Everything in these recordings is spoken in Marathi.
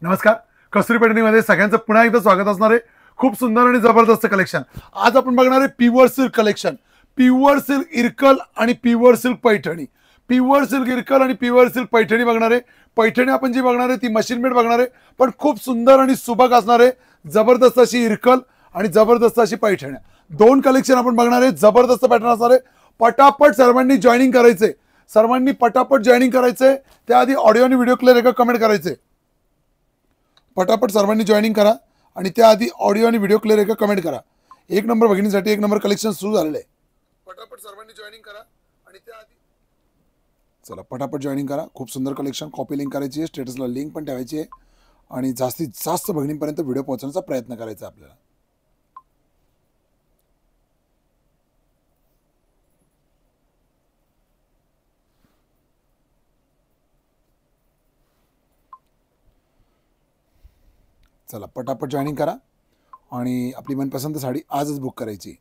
नमस्कार. कस्तुरी पैठणीमध्ये सगळ्यांचं पुन्हा एकदा स्वागत असणार आहे. खूप सुंदर आणि जबरदस्त कलेक्शन आज आपण बघणार आहे. Pure silk collection, pure silk Irkal आणि pure silk Paithani, pure silk Irkal आणि प्युअर सिल्क पैठणी बघणार आहे. पैठणी आपण जी बघणार आहे ती मशीन मेड बघणार आहे, पण खूप सुंदर आणि सुबक असणार आहे. जबरदस्त अशी इरकल आणि जबरदस्त अशी पैठणी, दोन कलेक्शन आपण बघणार आहे. जबरदस्त पॅटर्न असणार आहे. पटापट सर्वांनी जॉईनिंग करायचे, सर्वांनी पटापट जॉईनिंग करायचे. त्याआधी ऑडिओ आणि व्हिडिओ क्लिअर एका कमेंट करायचे. पटापट सर्वांनी जॉईनिंग करा आणि त्याआधी ऑडिओ आणि व्हिडिओ क्लिअर एका कमेंट करा. एक नंबर भगिनीसाठी एक नंबर कलेक्शन सुरू झालेलं आहे. पटापट सर्वांनी जॉईनिंग करा आणि त्याआधी चला पटापट जॉईनिंग करा. खूप सुंदर कलेक्शन. कॉपी लिंक करायची आहे, स्टेटसला लिंक पण ठेवायची आहे आणि जास्तीत जास्त भगिनींपर्यंत व्हिडिओ पोहोचवण्याचा प्रयत्न करायचा आपल्याला. चला पटापट जॉईनिंग करा आणि आपली मनपसंत साडी आजच बुक करायची.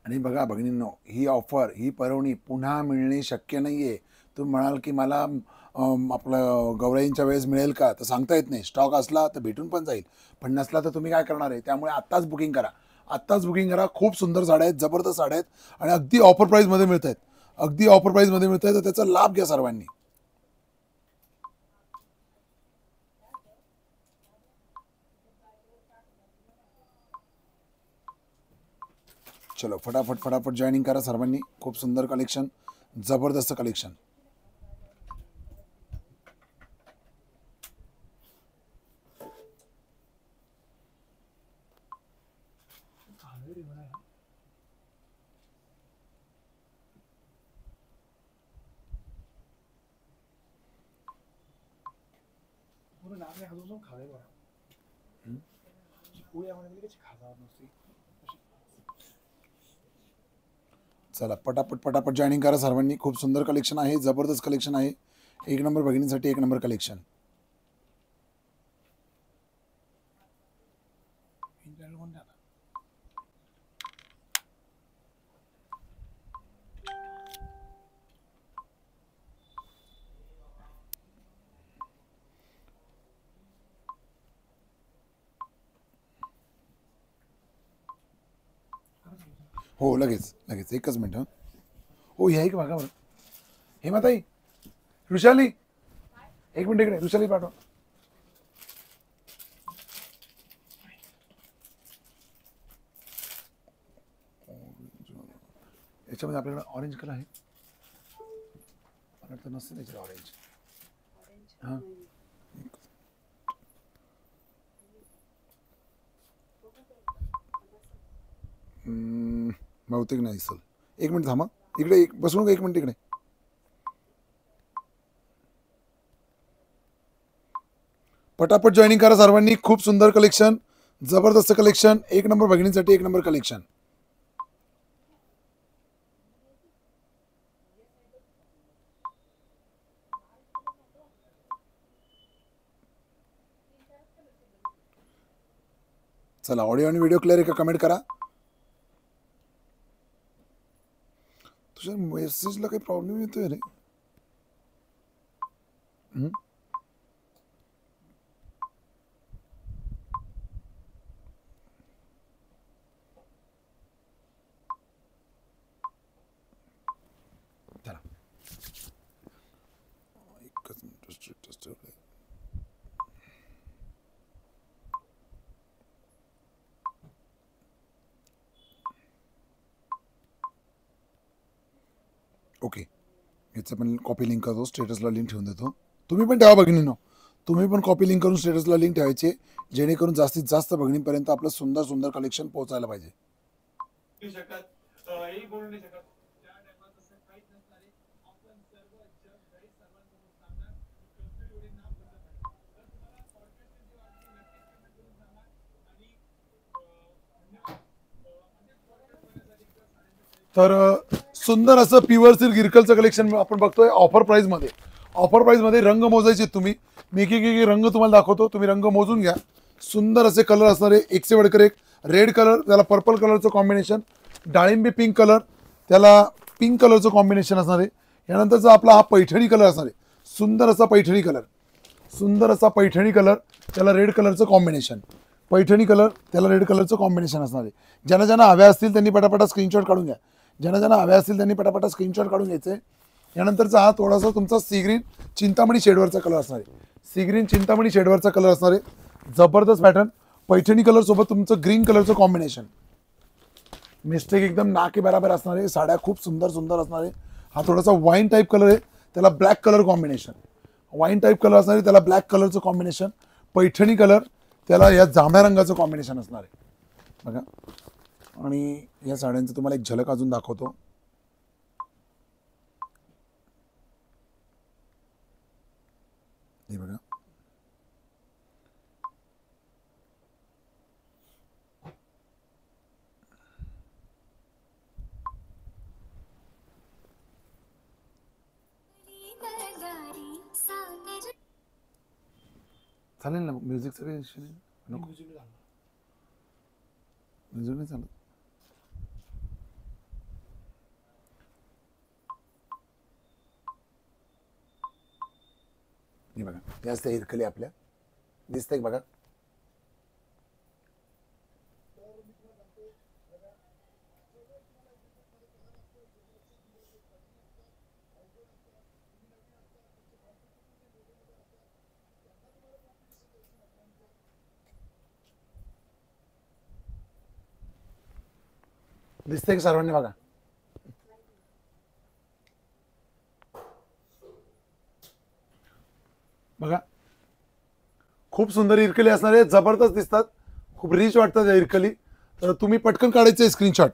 आणि बघा भगिनींनो, ही ऑफर, ही परवणी पुन्हा मिळणे शक्य नाही आहे. तुम्ही म्हणाल की मला आपलं गौराईंच्या वेळेस मिळेल का, तर सांगता येत नाही. स्टॉक असला तर भेटून पण जाईल, पण नसला तर तुम्ही काय करणार आहे. त्यामुळे आत्ताच बुकिंग करा, आत्ताच बुकिंग करा. खूप सुंदर साड्या आहेत, जबरदस्त साड्या आहेत आणि अगदी ऑफर प्राईजमध्ये मिळत आहेत, अगदी ऑफर प्राईजमध्ये मिळत आहेत. तर त्याचा लाभ घ्या सर्वांनी. चलो फटाफट फटाफट जॉईनिंग करा सर्वांनी. खूप सुंदर कलेक्शन, जबरदस्त कलेक्शन. चला पटापट पटापट जॉईनिंग करा सर्वांनी. खूप सुंदर कलेक्शन आहे, जबरदस्त कलेक्शन आहे. एक नंबर भगिनींसाठी एक नंबर कलेक्शन. हो लगेच लगेच, एकच मिनिट. हां हो, हे आहे की बघा बरं. हेमाताई, ऋषाली, एक मिनिट इकडे. ऋषाली पाठवा. याच्यामध्ये आपल्याकडे ऑरेंज कलर आहे, मला वाटतं नसतं त्याच्यात ऑरेंज. हां बहुतेक नाही सर. एक मिनिट थांबा, इकडे एक बसू नका, एक मिनिट इकडे. पटापट जॉईनिंग करा सर्वांनी. खूप सुंदर कलेक्शन, जबरदस्त कलेक्शन. एक नंबर भगिनींसाठी एक नंबर कलेक्शन. चला ऑडिओ आणि व्हिडिओ क्लिअर एका कमेंट करा. तुझ्या मेसेजला काही प्रॉब्लेम येतोय रे. चला एकच मिनिट. ओके, याचं पण कॉपी लिंक करतो, स्टेटसला लिंक ठेवून देतो. तुम्ही पण ठेवा भगिनींनो, तुम्ही पण कॉपी लिंक करून स्टेटसला लिंक ठेवायचे, जेणेकरून जास्तीत जास्त भगिनींपर्यंत आपलं सुंदर सुंदर कलेक्शन पोहोचायला पाहिजे. तर सुंदर असं प्युअर सिल्क इरकलचं कलेक्शन आपण बघतोय ऑफर प्राईजमध्ये. ऑफर प्राईजमध्ये रंग मोजायचे तुम्ही. मी एक एक रंग तुम्हाला दाखवतो, तुम्ही रंग मोजून घ्या. सुंदर असे कलर असणार आहे, एक से वडकर एक. रेड कलर, त्याला पर्पल कलरचं कॉम्बिनेशन. डाळिंबी पिंक कलर, त्याला पिंक कलरचं कॉम्बिनेशन असणार आहे. यानंतरचा आपला हा पैठणी कलर असणार आहे, सुंदर असा पैठणी कलर. सुंदर असा पैठणी कलर, त्याला रेड कलरचं कॉम्बिनेशन, पैठणी कलर त्याला रेड कलरचं कॉम्बिनेशन असणार आहे. ज्यांना ज्यांना हव्या असतील त्यांनी पटापटा स्क्रीनशॉट काढून घ्या. ज्यांना ज्यांना हव्या असतील त्यांनी पटापटा स्क्रीनशॉट काढून घ्यायचे. यानंतरचा हा थोडासा तुमचा सी ग्रीन चिंतामणी शेडवरचा कलर असणार आहे. सी ग्रीन चिंतामणी शेडवरचा कलर असणार आहे. जबरदस्त पॅटर्न, पैठणी कलर सोबत तुमचं ग्रीन कलरचं कॉम्बिनेशन. मिस्टेक एकदम ना के बराबर असणार आहे. साड्या खूप सुंदर सुंदर असणार आहे. हा थोडासा वाईन टाईप कलर आहे, त्याला black colour combination. Wine type colour असणार आहे, त्याला ब्लॅक कलरचं कॉम्बिनेशन. पैठणी कलर त्याला या जांभळ्या रंगाचं कॉम्बिनेशन असणार आहे बघा. आणि या साड्यांचं तुम्हाला एक झलक अजून दाखवतो. हे बघा, चालेल ना. म्युझिकचं काही इश्यू नाही. नको म्युझिक नाही चालत. हे बघा, जास्त इरकली आपल्या दिसतंय बघा. दिसतंय की सर्वांनी बघा. बघा, खूप सुंदर इरकली असणार आहे. जबरदस्त दिसतात, खूप रिच वाटतात या इरकली. तर तुम्ही पटकन काढायचे स्क्रीनशॉट.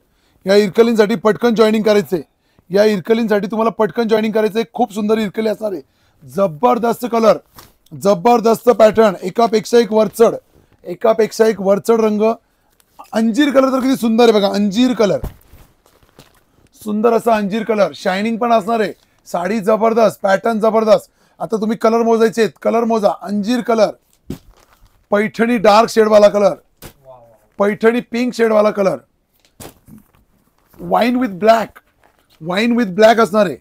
या इरकलींसाठी पटकन जॉईनिंग करायचे. या इरकलींसाठी तुम्हाला पटकन जॉईनिंग करायचे. खूप सुंदर इरकली असणार आहे. जबरदस्त कलर, जबरदस्त पॅटर्न, एकापेक्षा एक वरचढ, एकापेक्षा एक वरचढ रंग. अंजीर कलर तर किती सुंदर आहे बघा. अंजीर कलर, सुंदर असा अंजीर कलर. शायनिंग पण असणार आहे. साडी जबरदस्त, पॅटर्न जबरदस्त. आता तुम्ही कलर मोजायचे आहेत, कलर मोजा. अंजीर कलर, पैठणी डार्क शेडवाला कलर, पैठणी पिंक शेडवाला colour, wine with black, wine with black असणार आहे.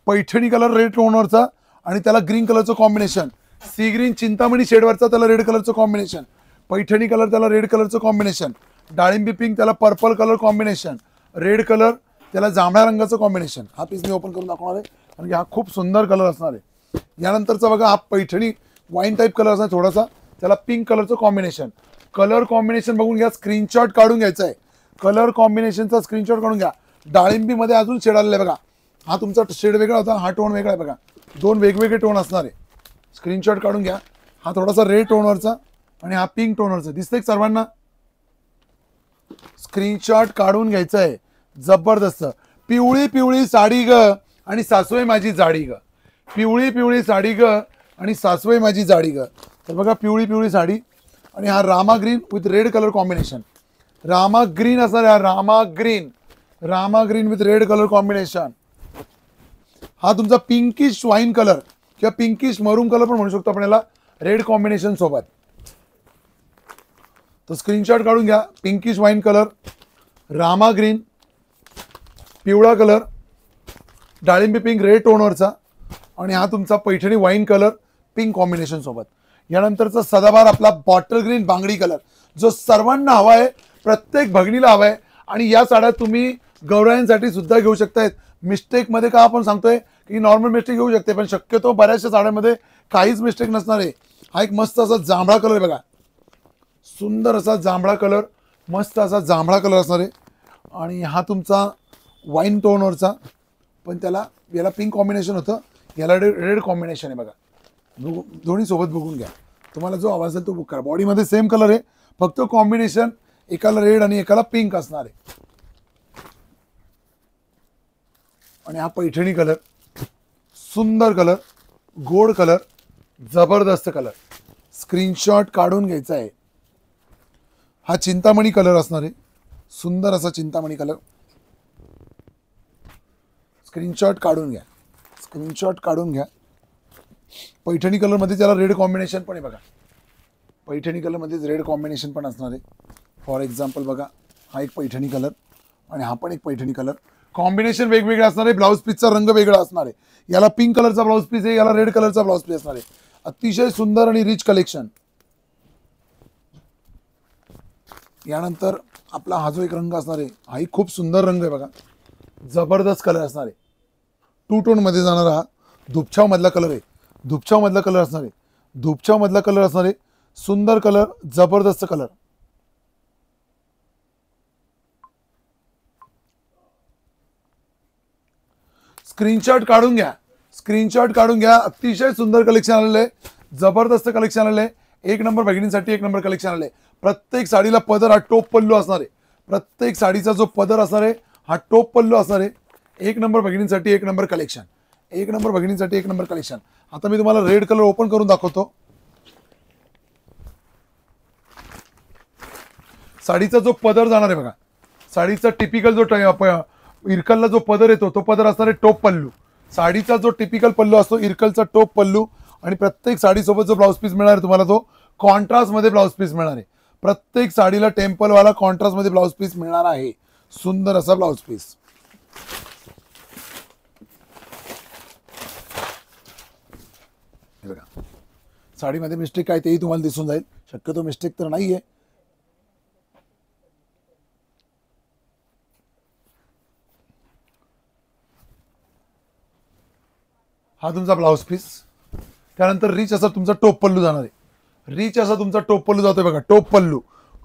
पैठणी कलर रेड टोनवरचा आणि त्याला ग्रीन कलरचं कॉम्बिनेशन. सी ग्रीन चिंतामणी शेडवरचा त्याला रेड कलरचं कॉम्बिनेशन. पैठणी कलर त्याला रेड कलरचं कॉम्बिनेशन. डाळिंबी पिंक त्याला purple colour combination. Red colour त्याला जांभळ्या रंगाचं कॉम्बिनेशन. हा पीस मी ओपन करून दाखवणार आहे कारण की हा खूप सुंदर कलर असणार आहे. यानंतरचा बघा, हा पैठणी वाईन टाईप कलर असणार थोडासा, त्याला पिंक कलरचं कॉम्बिनेशन. कलर कॉम्बिनेशन बघून घ्या, स्क्रीनशॉट काढून घ्यायचा आहे. कलर कॉम्बिनेशनचा स्क्रीनशॉट काढून घ्या. डाळिंबीमध्ये अजून शेड आलेला आहे बघा. हा तुमचा शेड वेगळा होता, हा टोन वेगळा आहे बघा. दोन वेगवेगळे टोन असणार आहे. स्क्रीनशॉट काढून घ्या. हा थोडासा रेड टोनवरचा आणि हा पिंक टोनवरचा. दिसतंय सर्वांना? स्क्रीनशॉट काढून घ्यायचा आहे. जबरदस्त. पिवळी पिवळी साडी ग आणि सासुई माझी जाडी ग. पिवळी पिवळी साडी ग आणि सासुई माझी जाडी ग. तर बघा, पिवळी पिवळी साडी आणि हा Rama green with red colour combination. Rama green असणार आहे. Rama green, Rama green with red colour combination. हा तुमचा पिंकिश वाईन कलर किंवा पिंकिश मरून कलर पण म्हणू शकतो आपण याला, रेड कॉम्बिनेशन सोबत. तो स्क्रीनशॉट काढून घ्या. Pinkish wine colour, Rama green, पिवळा कलर, डाळिंबी पिंक रेड टोनवरचा आणि हा तुमचा Paithani wine colour pink combination सोबत. यानंतरचा सदाबहार आपला बॉटल ग्रीन बांगडी कलर, जो सर्वांना हवा आहे, प्रत्येक भगिनीला हवा आहे. आणि या साड्या तुम्ही गौरायांसाठी सुद्धा घेऊ शकतायत. मिस्टेकमध्ये का आपण सांगतोय की नॉर्मल मिस्टेक घेऊ शकते, पण शक्यतो बऱ्याचशा साड्यांमध्ये काहीच मिस्टेक नसणार आहे. हा एक मस्त असा जांभळा कलर बघा, सुंदर असा जांभळा कलर, मस्त असा जांभळा कलर असणार आहे. आणि हा तुमचा वाईन टोनवरचा, पण त्याला याला पिंक कॉम्बिनेशन होतं, याला रेड कॉम्बिनेशन आहे बघा. दोन्ही सोबत बघून घ्या. तुम्हाला जो आवाज असेल तो बुक करा. बॉडीमध्ये सेम कलर आहे, फक्त कॉम्बिनेशन एकाला रेड आणि एकाला पिंक असणार आहे. आणि हा पैठणी कलर, सुंदर कलर, गोड कलर, जबरदस्त कलर. स्क्रीनशॉट काढून घ्यायचा आहे. हा चिंतामणी कलर असणार आहे, सुंदर असा चिंतामणी कलर. स्क्रीनशॉट काढून घ्या, स्क्रीनशॉट काढून घ्या. पैठणी कलरमध्ये त्याला रेड कॉम्बिनेशन पण आहे बघा. पैठणी कलरमध्येच रेड कॉम्बिनेशन पण असणार आहे. फॉर एक्झाम्पल बघा, हा एक पैठणी कलर आणि हा पण एक पैठणी कलर. कॉम्बिनेशन वेगवेगळे असणार आहे. ब्लाऊज पीसचा रंग वेगळा असणार आहे. याला पिंक कलरचा ब्लाऊज पीस आहे, याला रेड कलरचा ब्लाऊज पीस असणार आहे. अतिशय सुंदर आणि रिच कलेक्शन. यानंतर आपला हा जो एक रंग असणार आहे, हाही खूप सुंदर रंग आहे बघा. जबरदस्त कलर असणार आहे. टू टोन मध्ये जाणारा हा धुपछाव मधला कलर आहे. धुपछाव मधला कलर असणार आहे. धुपछाव मधला कलर असणार आहे. सुंदर कलर, जबरदस्त कलर. स्क्रीनशॉट काढून घ्या. स्क्रीनशॉट काढून घ्या. अतिशय सुंदर कलेक्शन आलेलं आहे. जबरदस्त कलेक्शन आलेलं आहे. एक नंबर बहिणींसाठी एक नंबर कलेक्शन आले. प्रत्येक साडीला पदर हा टोप पल्लू असणार आहे. प्रत्येक साडीचा जो पदर असणार आहे हा टोप पल्लू असणार आहे. एक नंबर बहिणींसाठी एक नंबर कलेक्शन. एक नंबर बहिणींसाठी एक नंबर कलेक्शन. आता मी तुम्हाला रेड कलर ओपन करून दाखवतो. साडीचा जो पदर जाणार आहे बघा, साडीचा टिपिकल जो इरकलला जो पदर येतो तो पदर असणार आहे टोप पल्लू. साडीचा जो टिपिकल पल्लू असतो इरकलचा टोप पल्लू. आणि प्रत्येक साडीसोबत जो ब्लाउज पीस मिळणार आहे तुम्हाला तो कॉन्ट्रास्ट मध्ये ब्लाउज पीस मिळणार आहे. प्रत्येक साडीला टेम्पल वाला कॉन्ट्रास्ट मध्ये ब्लाउज पीस मिळणार आहे. सुंदर असा ब्लाउज पीस. बघा, साडीमध्ये मिस्टेक काय तेही तुम्हाला दिसून जाईल. शक्यतो मिस्टेक तर नाहीये. हा तुमचा ब्लाउज पीस. त्यानंतर रिच असा तुमचा टोप पल्लू जाणार आहे. रिच असा तुमचा टोप पल्लू जातोय बघा. टोप पल्लू.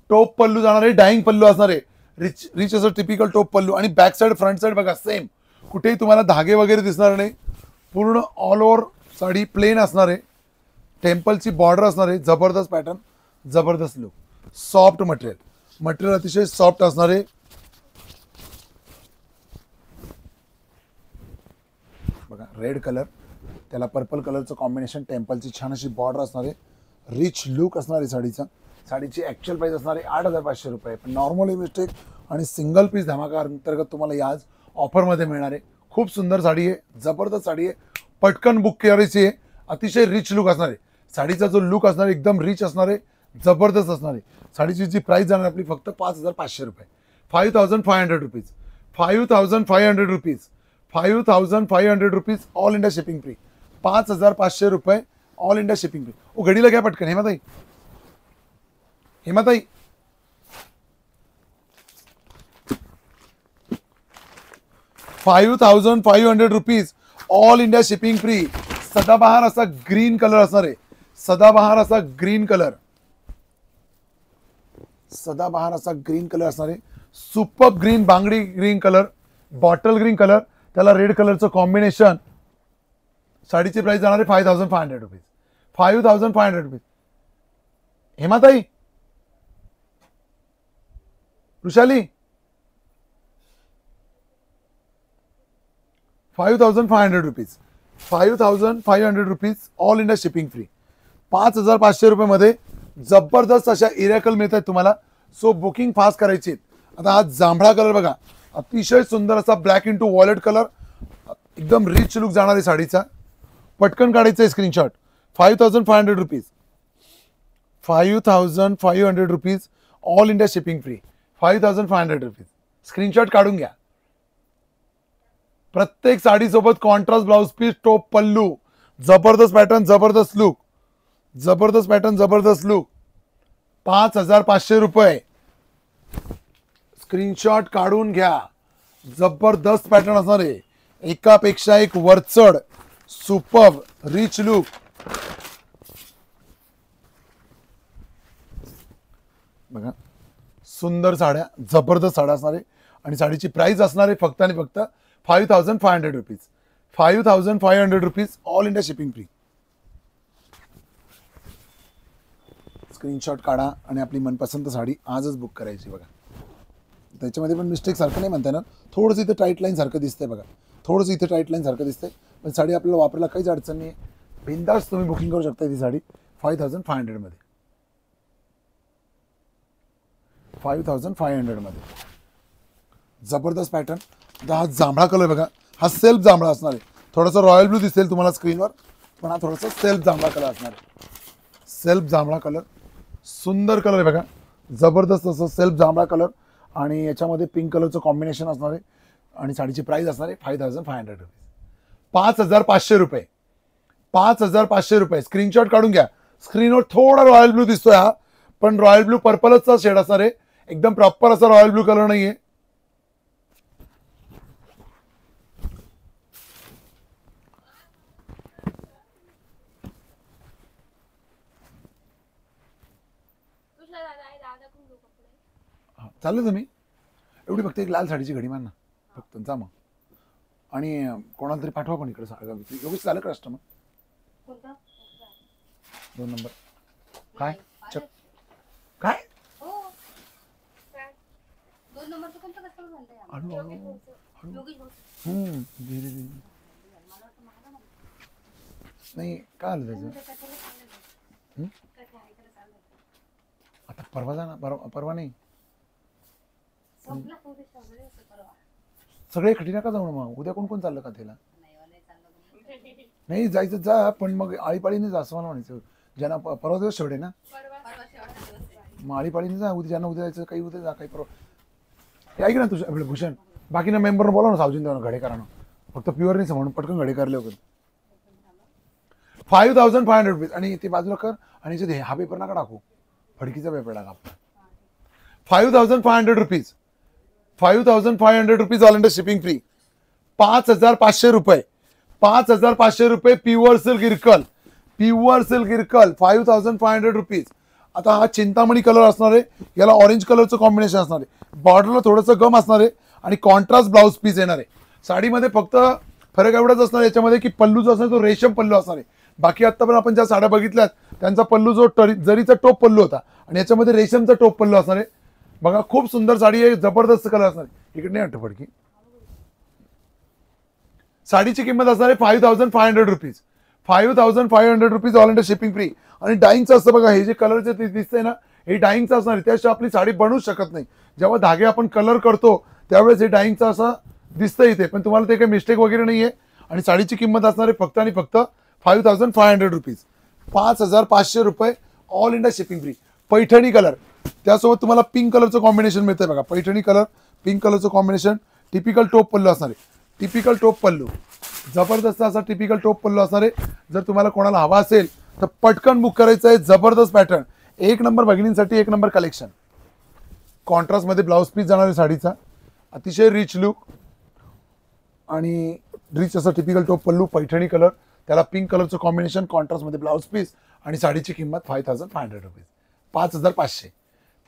टोप पल्लू जाणार आहे. डाईंग पल्लू असणार आहे. रिच रिच असं टिपिकल टोप पल्लू. आणि बॅक साइड फ्रंट साइड बघा सेम. कुठेही तुम्हाला धागे वगैरे दिसणार नाही. पूर्ण ऑल ओव्हर साडी प्लेन असणार आहे. टेम्पलची बॉर्डर असणार आहे. जबरदस्त पॅटर्न, जबरदस्त लुक. Soft material. मटेरियल अतिशय सॉफ्ट असणार आहे. बघा रेड कलर, त्याला पर्पल कलरचं कॉम्बिनेशन. टेम्पलची छान अशी बॉर्डर असणार आहे. रिच लुक असणार आहे साडीचा. साडीची ॲक्च्युअल प्राइस असणार आहे 8,500 रुपये. पण नॉर्मली मिस्टेक आणि सिंगल पीस धमाका अंतर्गत तुम्हाला याच ऑफरमध्ये मिळणार आहे. खूप सुंदर साडी आहे. जबरदस्त साडी आहे. पटकन बुक करायची आहे. अतिशय रिच लुक असणार आहे. साडीचा जो लुक असणार आहे एकदम रिच असणार आहे. जबरदस्त असणार आहे. साडीची जी प्राइस जाणार आपली फक्त 5,500 रुपये. 5,500 rupees. 5,500 rupees. 5,500 rupees. All India shipping free. 5,500 रुपये ऑल इंडिया शिपिंग फ्री. ओ घडीला घ्या पटकन. हेमाताई, हेमाताई, ₹5,500 ऑल इंडिया शिपिंग फ्री. सदाबहार असा ग्रीन कलर असणार आहे. सदाबहार असा ग्रीन कलर. सदाबहार असा ग्रीन कलर असणार आहे. सुपर ग्रीन, बांगडी green colour, bottle green colour, त्याला रेड कलरचं कॉम्बिनेशन. साडीची प्राइस जाणार आहे 5,500 रुपीज. 5,500 रुपीज. हेमाताई, Vrushali, 5,500 rupees. 5,500 rupees all India shipping free. 5,500 रुपये जबरदस्त अशा इरेकल मिळत आहेत तुम्हाला. सो बुकिंग फास्ट करायची. आता हा जांभळा कलर बघा, अतिशय सुंदर असा ब्लॅक इंटू वॉलेट कलर. एकदम रिच लुक जाणार आहे साडीचा. पटकन काढायचं आहे screenshot. 5,500 rupees. 5,500 rupees all India shipping free. 5,500 rupees. Screenshot काढून घ्या. प्रत्येक साडीसोबत कॉन्ट्रास्ट ब्लाउज पीस, टोप पल्लू. जबरदस्त पॅटर्न, जबरदस्त लुक. जबरदस्त पॅटर्न, जबरदस्त लुक. 5,500 रुपये. स्क्रीनशॉट काढून घ्या. जबरदस्त पॅटर्न असणार आहे. एकापेक्षा एक वरचढ, सुपर्ब, रिच लुक. बघा सुंदर साड्या, जबरदस्त साड्या असणार आहे. आणि साडीची प्राइस असणार आहे फक्त आणि फक्त 5,500 rupees. 5,500 rupees all India shipping free. Screenshot काढा आणि आपली मनपसंत साडी आजच बुक करायची. बघा त्याच्यामध्ये पण मिस्टेक सारखं नाही म्हणता येणार. थोडंसं इथे टाईट लाईन सारखं दिसतंय बघा. थोडंसं इथे टाईट लाईन सारखं दिसतंय. पण साडी आपल्याला वापरायला काहीच अडचण नाही. बिंदास तुम्ही बुकिंग करू शकता ती साडी 5,500 मध्ये. 5,500 मध्ये जबरदस्त पॅटर्न. हा जांभळा कलर बघा. हा सेल्फ जांभळा असणार आहे. थोडासा रॉयल ब्लू दिसेल तुम्हाला स्क्रीनवर, पण हा थोडासा सेल्फ जांभळा कलर असणार आहे. सेल्फ जांभळा कलर. सुंदर कलर आहे बघा. जबरदस्त असं सेल्फ जांभळा कलर. आणि याच्यामध्ये पिंक कलरचं कॉम्बिनेशन असणार आहे. आणि साडीची प्राइस असणार आहे 5,500 रुपीज. 5,500 रुपये. 5,500 रुपये. स्क्रीनशॉट काढून घ्या. स्क्रीनवर थोडा रॉयल ब्लू दिसतोय हा, पण रॉयल ब्लू पर्पलचा शेड असणार आहे, एकदम प्रॉपर असा रॉयल ब्लू कलर नाहीये. चाललं तुम्ही एवढी फक्त एक लाल साडीची घडी मार ना फक्त, जा मग. आणि कोणाला तरी पाठवा पण इकडे. योगेश झालं कस्टमर 2 नंबर काय काय नाही काय आलं त्याचं. आता परवा जा ना, परवा नाही सगळे खटी नका जाऊ ना. मग उद्या कोण कोण चाललं का त्याला नाही जायचं जा, पण मग आळीपाळीने जा असं मला म्हणायचं. ज्यांना परवा दिवस शेवट आहे ना, मग आळीपाळीने जा. उद्या ज्यांना उद्या जायचं काही उद्या जा, काही परवा. हे ऐक ना तुझं आपलं भूषण, बाकीना मेंबरनं बोला ना, सावजीन देवा घडे करा ना, फक्त प्युअर नाही म्हणून पटकन घडे करले वगैरे. 5,500 रुपीज. आणि ते बाजूला कर आणि हा पेपर नका टाकू, फडकीचा पेपर टाका. 5,500 rupees. 5,500 rupees all under shipping free. 5,500 रुपये. 5,500 रुपये pure silk Irkal. Pure silk Irkal 5,500 rupees. आता हा चिंतामणी कलर असणार आहे, याला ऑरेंज कलरचं कॉम्बिनेशन असणार आहे, बॉर्डरला थोडंसं गम असणार आहे आणि कॉन्ट्रास्ट ब्लाउज पीस येणार आहे. साडीमध्ये फक्त फरक एवढाच असणार याच्यामध्ये की पल्लू जो असणार तो रेशम पल्लू असणार आहे. बाकी आता पण आपण ज्या साड्या बघितल्यात त्यांचा पल्लू जो जरीचा टोप पल्लू होता आणि याच्यामध्ये रेशमचा टोप पल्लू असणार आहे. बघा खूप सुंदर साडी आहे, जबरदस्त कलर असणार आहे. इकडे नाही वाटत फडकी. साडीची किंमत असणार आहे 5,500 rupees. 5,500 rupees all India shipping free. आणि डाईंगचं असतं बघा, हे जे कलरचे ते दिसतंय ना, हे डाईंगचं असणार आहे. त्याशिवाय आपली साडी बनवूच शकत नाही. जेव्हा धागे आपण कलर करतो त्यावेळेस हे डाईंगचं असं दिसतं इथे, पण तुम्हाला ते काही मिस्टेक वगैरे नाही आहे. आणि साडीची किंमत असणार आहे फक्त आणि फक्त 5,500 रुपीज. 5,500 रुपये all India shipping free. Paithani colour, त्यासोबत तुम्हाला पिंक कलरचं कॉम्बिनेशन मिळतंय बघा. पैठणी कलर पिंक कलरचं कॉम्बिनेशन. टिपिकल टोप पल्लू असणार आहे. टिपिकल टोप पल्लू, जबरदस्त असा टिपिकल टोप पल्लू असणार आहे. जर तुम्हाला कोणाला हवा असेल तर पटकन बुक करायचं आहे. जबरदस्त पॅटर्न, एक नंबर भगिनींसाठी एक नंबर कलेक्शन. कॉन्ट्रास्ट मध्ये ब्लाउज पीस जाणार आहे साडीचा, अतिशय रिच लुक आणि रिच असा टिपिकल टोप पल्लू, पैठणी कलर, त्याला पिंक कलरचं कॉम्बिनेशन, कॉन्ट्रास्ट मध्ये ब्लाउज पीस आणि साडीची किंमत 5,500 रुपीज. 5,500.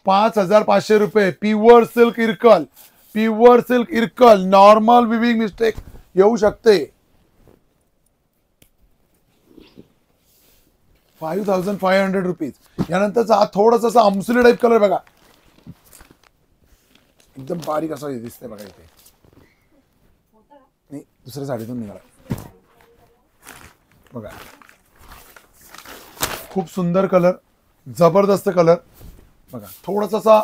5,500 रुपये. Pure silk Irkal. Pure silk Irkal. Normal viewing mistake येऊ शकते. 5,500 रुपीज. यानंतरचा हा थोडासा अमसुली टाईप कलर बघा, एकदम बारीक असं दिसतंय बघा इथे. नाही दुसऱ्या साडीतून निघाला बघा. खूप सुंदर कलर, जबरदस्त कलर बघा. थोडासा असा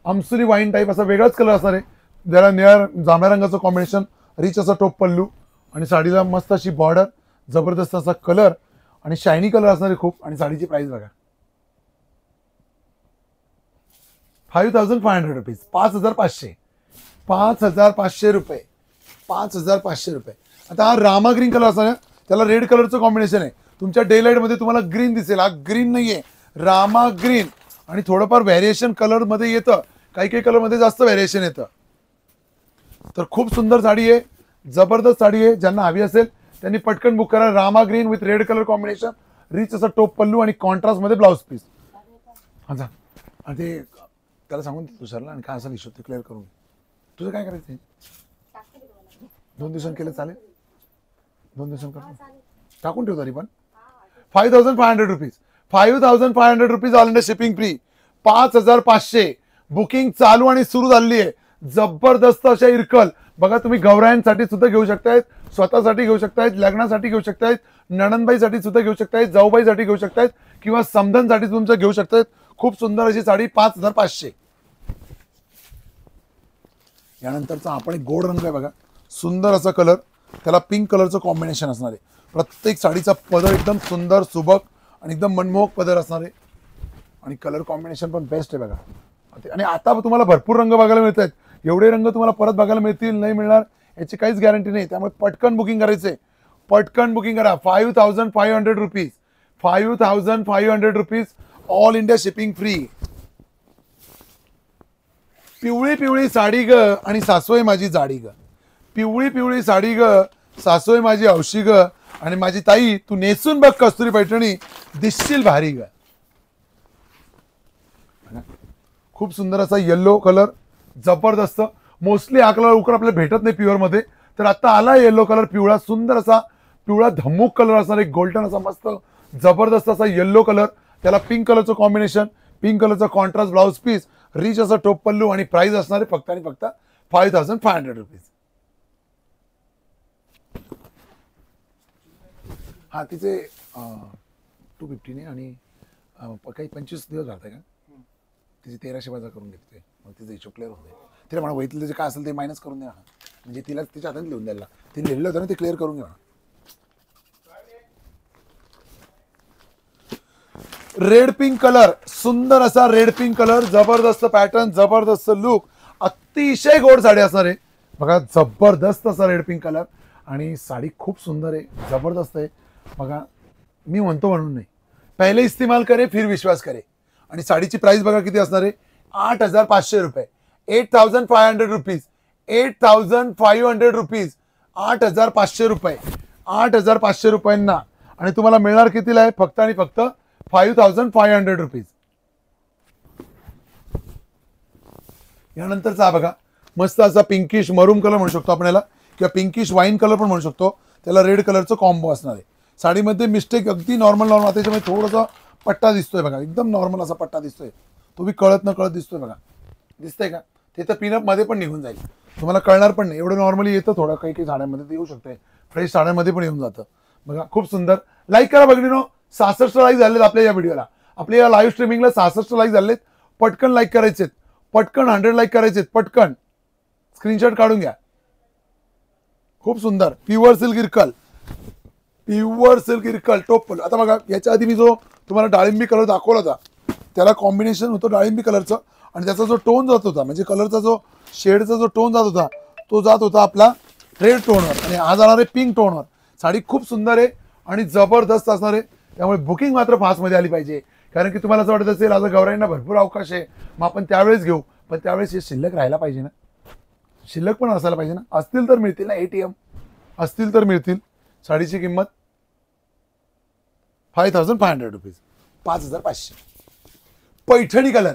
अमसुली वाईन टाईप असा वेगळाच कलर असणार आहे. त्याला निळ्या जांभळ्या रंगाचं कॉम्बिनेशन, रिच असा टोप पल्लू आणि साडीला मस्त अशी बॉर्डर, जबरदस्त असा कलर आणि शायनी कलर असणार आहे खूप. आणि साडीची प्राइस बघा 5,500 रुपीज. 5,500. 5,500 रुपये. 5,500 रुपये. आता हा रामा ग्रीन कलर असणार आहे, त्याला रेड कलरचं कॉम्बिनेशन आहे. तुमच्या डे लाईट मध्ये तुम्हाला ग्रीन दिसेल, हा ग्रीन नाहीये, रामा ग्रीन. आणि थोडंफार व्हॅरिएशन कलर मध्ये येतं, काही काही कलर मध्ये जास्त व्हॅरिएशन येतं. तर खूप सुंदर साडी आहे, जबरदस्त साडी आहे. ज्यांना हवी असेल त्यांनी पटकन बुक करा. Rama green with red colour combination, rich असा टोप पल्लू आणि कॉन्ट्रास्ट मध्ये ब्लाउज पीस. अच्छा, आणि ते त्याला सांगून तुषारला आणि काय असेल इश्यू ते क्लिअर करून. तुझं काय करायचं 2 दिवसांनी केलं चालेल? 2 दिवसांनी करतो, टाकून ठेव तरी पण. 5,500 rupees. 5,500 rupees all India shipping free. 5,500. Booking चालू आणि सुरू झाली आहे. जबरदस्त अशा इरकल बघा. तुम्ही गौरायांसाठी सुद्धा घेऊ शकतायत, स्वतःसाठी घेऊ शकतायत, लग्नासाठी घेऊ शकतायत, नणंदबाईसाठी सुद्धा घेऊ शकतायत, जाऊबाईसाठी घेऊ शकतायत किंवा समधनसाठी तुमचं घेऊ शकतायत. खूप सुंदर अशी साडी 5,500. यानंतरचा आपण एक गोड रंग आहे बघा, सुंदर असा कलर, त्याला पिंक कलरचं कॉम्बिनेशन असणार आहे. प्रत्येक साडीचा पदर एकदम सुंदर सुबक आणि एकदम मनमोहक पदर असणार आहे. आणि कलर कॉम्बिनेशन पण बेस्ट आहे बघा. आणि आता तुम्हाला भरपूर रंग बघायला मिळत आहेत. एवढे रंग तुम्हाला परत बघायला मिळतील नाही मिळणार याची काहीच गॅरंटी नाही. त्यामुळे पटकन बुकिंग करायचे. पटकन बुकिंग करा. 5500 rupees, 5500 rupees, all India shipping free. पिवळी पिवळी साडी ग आणि सासोय माझी जाडी ग. पिवळी पिवळी साडी ग, सासोय माझी हौशी ग, आणि माझी ताई तू नेसून बघ कस्तुरी पैठणी, दिसशील भारी ग. खूप सुंदर असा येल्लो कलर, जबरदस्त. मोस्टली हा कलर लवकर आपल्याला भेटत नाही प्युअर मध्ये, तर आता आला येल्लो कलर. पिवळा सुंदर असा पिवळा धम्मूक कलर असणार, एक गोल्डन असा मस्त जबरदस्त असा येल्लो कलर. त्याला पिंक कलरचं कॉम्बिनेशन, पिंक कलरचा कॉन्ट्रास्ट ब्लाउज पीस, रिच असा टोप पल्लू, आणि प्राइस असणार आहे फक्त आणि फक्त 5500 रुपीज. हा तिचे 250 ने आणि काही 25 दिवस राहते का, तिचे 1300 वजा करून घेते, मग तिचं हिशोब क्लिअर होते. तिला म्हणा वैतलं जे काय असेल ते मायनस करून द्या, म्हणजे तिला तिच्या हातात लिहून द्यायला. तिने लिहिलं होतं ना, ते क्लिअर करून घ्या. रेड पिंक कलर, सुंदर असा रेड पिंक कलर, जबरदस्त पॅटर्न, जबरदस्त लुक, अतिशय गोड साडी असणार आहे बघा. जबरदस्त असा रेड पिंक कलर, आणि साडी खूप सुंदर आहे, जबरदस्त आहे बघा. मी म्हणतो म्हणून नाही, पहिले इस्तेमाल करे फिर विश्वास करे. आणि साडीची प्राइस बघा किती असणार आहे, 8500 रुपये, 8500 रुपीज, 8500 रुपीज, 8500 रुपये, 8500 रुपयांना. आणि तुम्हाला मिळणार कितीला आहे, फक्त आणि फक्त 5500 रुपीज. यानंतरचा हा बघा मस्त असा पिंकिश मरून कलर म्हणू शकतो आपण याला, किंवा पिंकिश वाईन कलर पण म्हणू शकतो. त्याला रेड कलरचं कॉम्बो असणार आहे. साडीमध्ये मिस्टेक अगदी नॉर्मल त्याच्यामध्ये थोडासा पट्टा दिसतोय बघा, एकदम नॉर्मल असा पट्टा दिसतोय, तो बी कळत न कळत दिसतोय बघा. दिसतंय का, ते तर पिनअप मध्ये पण निघून जाईल, तुम्हाला कळणार पण नाही. एवढं नॉर्मली येतं, थोडं काही काही साड्यांमध्ये ते येऊ शकते, फ्रेश साड्यांमध्ये पण येऊन जातं बघा. खूप सुंदर. लाईक करा बघणीनो. 66 लाईक झालेत आपल्या या व्हिडिओला, आपल्या या लाईव्ह स्ट्रीमिंगला 66 लाईक झालेत. पटकन लाईक करायचेत, पटकन 100 लाईक करायचेत, पटकन स्क्रीनशॉट काढून घ्या. खूप सुंदर pure silk Irkal, pure silk Irkal टोप पल्लू. आता बघा याच्या आधी मी जो तुम्हाला डाळिंबी कलर दाखवला होता, त्याला कॉम्बिनेशन होतं डाळिंबी कलरचं, आणि त्याचा जो टोन जात होता, म्हणजे कलरचा जो शेडचा जो टोन जात होता, तो जात होता आपला रेड टोनवर, आणि हा जाणार आहे पिंक टोनवर. साडी खूप सुंदर आहे आणि जबरदस्त असणार आहे. त्यामुळे बुकिंग मात्र फास्टमध्ये आली पाहिजे, कारण की तुम्हाला असं वाटत असेल आता गौराईंना भरपूर अवकाश आहे, मग आपण त्यावेळेस घेऊ, पण त्यावेळेस हे शिल्लक राहायला पाहिजे ना, शिल्लक पण असायला पाहिजे ना. असतील तर मिळतील ना, ATM असतील तर मिळतील. साडीची किंमत 5500 रुपीज, 5500. पैठणी कलर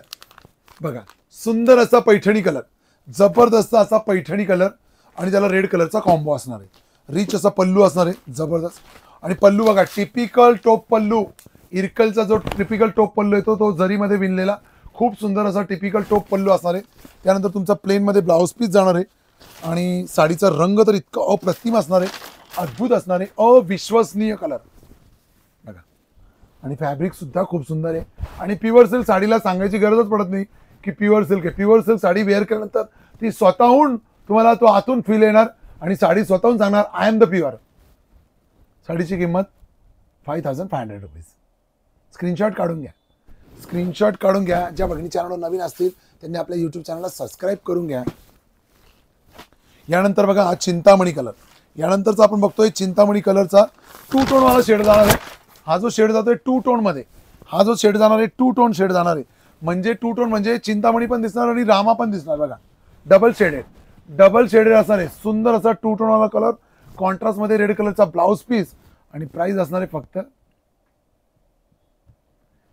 बघा, सुंदर असा पैठणी कलर, जबरदस्त असा पैठणी कलर, आणि त्याला रेड कलरचा कॉम्बो असणार आहे. रिच असा पल्लू असणार आहे, जबरदस्त. आणि पल्लू बघा टिपिकल टोप पल्लू, इरकलचा जो टिपिकल टोप पल्लू येतो तो जरीमध्ये विणलेला, खूप सुंदर असा टिपिकल टोप पल्लू असणार आहे. त्यानंतर तुमचा प्लेनमध्ये ब्लाऊज पीस जाणार आहे, आणि साडीचा रंग तर इतका अप्रतिम असणार आहे, अद्भुत असणार आहे, अविश्वसनीय कलर बघा. आणि फॅब्रिक सुद्धा खूप सुंदर आहे. आणि प्युअर सिल्क साडीला सांगायची गरजच पडत नाही की प्युअर सिल्क आहे. प्युअर सिल्क साडी वेअर केल्यानंतर ती स्वतःहून तुम्हाला तो आतून फील येणार, आणि साडी स्वतःहून सांगणार आय एम द प्युअर. साडीची किंमत 5500 रुपीज. स्क्रीनशॉट काढून घ्या, स्क्रीनशॉट काढून घ्या. ज्या भगिनी चॅनलवर नवीन असतील त्यांनी आपल्या यूट्यूब चॅनलला सबस्क्राईब करून घ्या. यानंतर बघा हा चिंतामणी कलर, यानंतरचा आपण बघतोय चिंतामणी कलरचा 2 टोन वाला शेड जाणार आहे. हा जो शेड जातोय 2 टोन मध्ये, हा जो शेड जाणार आहे 2 टोन शेड जाणार आहे. म्हणजे 2 टोन म्हणजे चिंतामणी पण दिसणार आणि रामा पण दिसणार बघा. डबल शेडेड, डबल शेडेड असणार आहे. सुंदर असा 2 टोन वाला कलर, कॉन्ट्रास्ट मध्ये रेड कलरचा ब्लाउज पीस, आणि प्राइस असणार आहे फक्त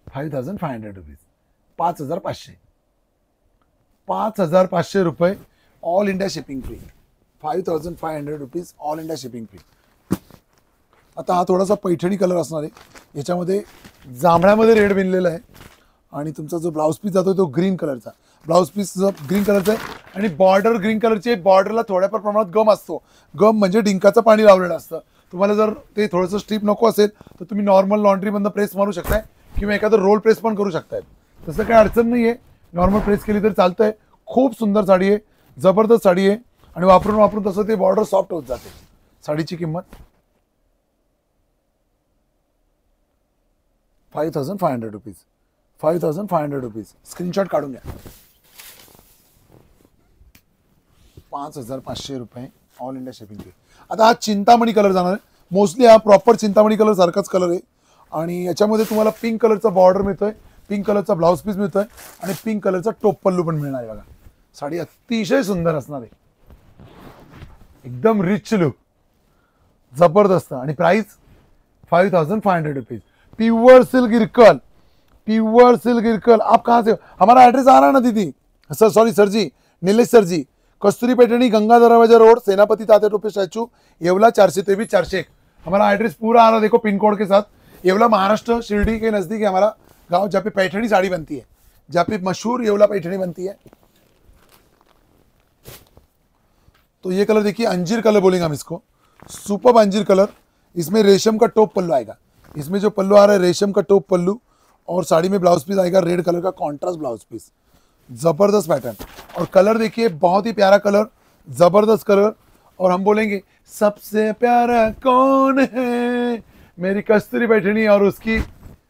5500 रुपीज, 5500, 5500 रुपये, all India shipping free. 5500 rupees, all India shipping free. आता हा थोडासा पैठणी कलर असणार आहे, याच्यामध्ये जांभळ्यामध्ये रेड विणलेला आहे, आणि तुमचा जो ब्लाउज पीस जातो तो ग्रीन कलरचा ब्लाउज पीस ग्रीन कलरचा आहे, आणि बॉर्डर ग्रीन कलरची. बॉर्डरला थोड्याफार प्रमाणात गम असतो, गम म्हणजे डिंकाचं पाणी लावलेलं असतं. तुम्हाला जर ते थोडंसं स्ट्रीप नको असेल तर तुम्ही नॉर्मल लॉन्ड्रीमधनं प्रेस मारू शकताय, किंवा एखादं रोल प्रेस पण करू शकताय. तसं काही अडचण नाही आहे, नॉर्मल प्रेस केली तरी चालतंय. खूप सुंदर साडी आहे, जबरदस्त साडी आहे, आणि वापरून वापरून तसं ते बॉर्डर सॉफ्ट होत जाते. साडीची किंमत 5500 रुपीज, 5500 रुपीज. स्क्रीनशॉट काढून घ्या. 5500 रुपये, ऑल इंडिया शिपिंग फ्री. आता हा चिंतामणी कलर जाणार आहे. मोस्टली हा प्रॉपर चिंतामणी कलर सारखाच कलर आहे आणि याच्यामध्ये तुम्हाला पिंक कलरचा बॉर्डर मिळतोय, पिंक कलरचा ब्लाउज पीस मिळतोय आणि पिंक कलरचा टोप पल्लू पण मिळणार आहे बघा. साडी अतिशय सुंदर असणार आहे, एकदम रिच लुक, जबरदस्त. आणि price 5500 rupees. Pure silk Irkal, pure silk Irkal. आप कहाँ से हो? हमारा एड्रेस आ रहा है ना दीदी, सर सॉरी सर जी, नीलेश सर जी, कस्तूरी पैठणी, गंगा दरवाजा रोड, सेनापति तात्या टोपे स्टैचू, येवला 423-401. हमारा एड्रेस पूरा आ रहा है देखो पिन कोड के साथ. येवला महाराष्ट्र शिरडी के नजदीक है हमारा गांव, जहाँ पे पैठणी साड़ी बनती है, जहाँ पे मशहूर येवला पैठणी बनती है. तो ये कलर देखिए, अंजीर कलर बोलेंगे हम इसको, सुपर अंजीर कलर. इसमें रेशम का टॉप पल्लू आएगा, इसमें जो पल्लू आ रहा है रेशम का टॉप पल्लू और साड़ी में ब्लाउज पीस आएगा रेड कलर का कॉन्ट्रास्ट ब्लाउज पीस. जबरदस्त पैटर्न और कलर देखिए, बहुत ही प्यारा कलर, जबरदस्त कलर. और हम बोलेंगे सबसे प्यारा कौन है, मेरी कस्तूरी पैठणी और उसकी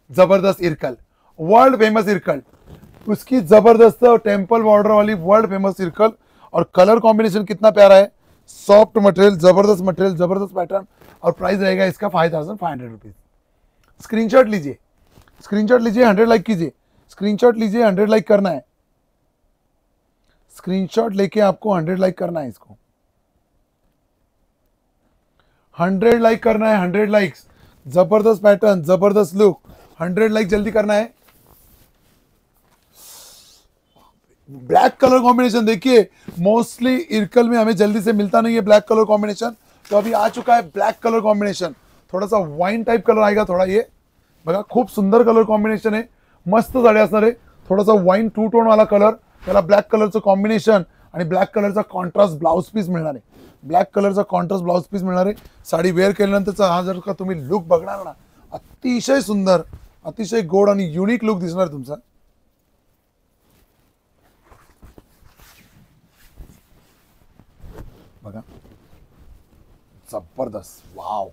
जबरदस्त इरकल, वर्ल्ड फेमस इरकल, उसकी जबरदस्त टेम्पल बॉर्डर वाली वर्ल्ड फेमस इरकल. और कलर कॉम्बिनेशन कितना प्यारा है, सॉफ्ट मटेरियल, जबरदस्त पैटर्न. और प्राइस रहेगा इसका 5500 रुपीज. स्क्रीनशॉट लीजिए, स्क्रीनशॉट लीजिए, 100 लाइक कीजिए, स्क्रीनशॉट लीजिए, 100 लाइक करना है, स्क्रीनशॉट लेके आपको 100 लाइक करना है, इसको 100 लाइक करना है, 100 लाइक्स. जबरदस्त पैटर्न, जबरदस्त लुक, 100 लाइक जल्दी करना है. ब्लैक कलर कॉम्बिनेशन देखिए, मोस्टली इरकल में हमें जल्दी से मिलता नहीं है ब्लैक कलर कॉम्बिनेशन, तो अभी आ चुका है ब्लॅक कलर कॉम्बिनेशन. थोड़ा सा वाइन टाइप कलर आएगा थोड़ा, ये बघा खूप सुंदर कलर कॉम्बिनेशन आहे, मस्त साडी असणार आहे. थोडासा वाइन टू टोन वाला कलर, त्याला ब्लॅक कलरचं कॉम्बिनेशन आणि ब्लॅक कलरचा कॉन्ट्रास्ट ब्लाउज पीस मिळणार आहे, ब्लॅक कलरचा कॉन्ट्रास्ट ब्लाउज पीस मिळणार आहे. साडी वेअर केल्यानंतरचा हा जर का तुम्ही लुक बघणार ना, अतिशय सुंदर, अतिशय गोड आणि युनिक लुक दिसणार तुमचा. बघा जबरदस्त, वाव,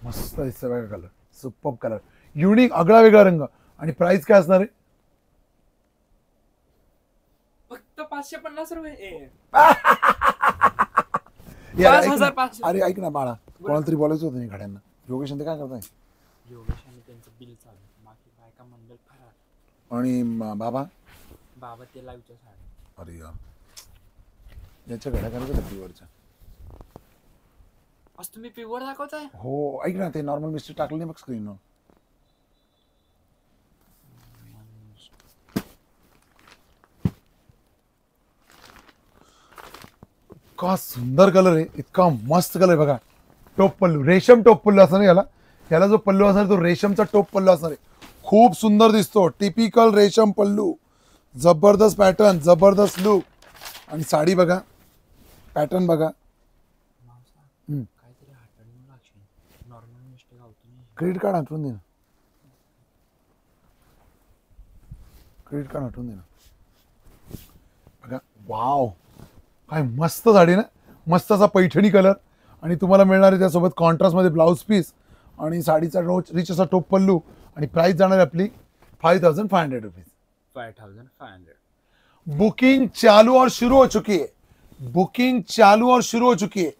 मस्त दिसतोय बघा कलर, सुपर कलर, युनिक, आगळा वेगळा रंग. आणि प्राइस काय असणार आहे? फक्त 550 रुपये. 5500. अरे ऐक ना बाळा, कोणाला तरी बोलायचं होतं नाही गाड्यांना. योगेश ते काय करताय? योगेश आणि त्यांचं बिल चालू, बाकी बायका मंडळ फरार. आणि बाबा ते लाईव्हच्या साडी. अरे यार, याच्या घड्या करायचं प्युअरच्या. आज तुम्ही प्युअर दाखवताय? हो ऐक ना, ते नॉर्मल मिस्टेक टाकलं नाही बघ स्क्रीनवर. इतका सुंदर कलर आहे, इतका मस्त कलर आहे बघा. टोप पल्लू, रेशम टोप पल्लू असणार याला, याला जो पल्लू असणार तो रेशमचा टोप पल्लू असणार आहे. खूप सुंदर दिसतो, टिपिकल रेशम पल्लू, जबरदस्त पॅटर्न, जबरदस्त लुक. आणि साडी बघा, पॅटर्न बघा. काहीतरी आठवण लागशील, नॉर्मल मिस्टेक होती. क्रेडिट कार्ड आठवून दे ना, क्रेडिट कार्ड आठवून दे ना. बघा वाव, काय मस्त साडी ना, मस्त असा पैठणी कलर. आणि तुम्हाला मिळणार आहे त्यासोबत कॉन्ट्रास्टमध्ये ब्लाउज पीस आणि साडीचा रोज रिच असा टोप पल्लू. आणि प्राइस जाणार आहे आपली 5500 रुपीज. 5500. बुकिंग चालू और शुरू हो चुकी है, बुकिंग चालू और शुरू हो चुकी है.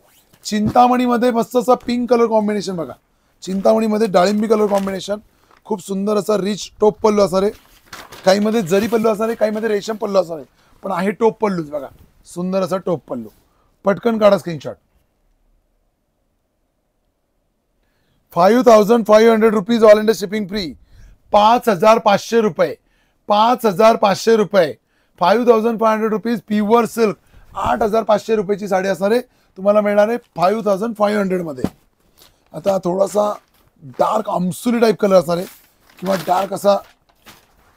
चिंतामणी मध्ये मस्त असा पिंक कलर कॉम्बिनेशन बघा, चिंतामणी मध्ये डाळिंबी कलर कॉम्बिनेशन, खूप सुंदर असा रिच टोप पल्लू असणार आहे. काही मध्ये जरी पल्लू असणार आहे, काही मध्ये रेशम पल्लू असणार आहे, पण आहे टोप पल्लूच बघा, सुंदर असा टोप पल्लू. पटकन काढा screenshot. 5500 rupees, all India shipping free. 5500 रुपये, 5500 रुपये, 5500 रुपीज प्युअर सिल्क. 8500 रुपयाची साडी असणार आहे, तुम्हाला मिळणार आहे 5500 मध्ये. आता थोडासा डार्क आमसुली टाइप कलर असणार आहे, किंवा डार्क असा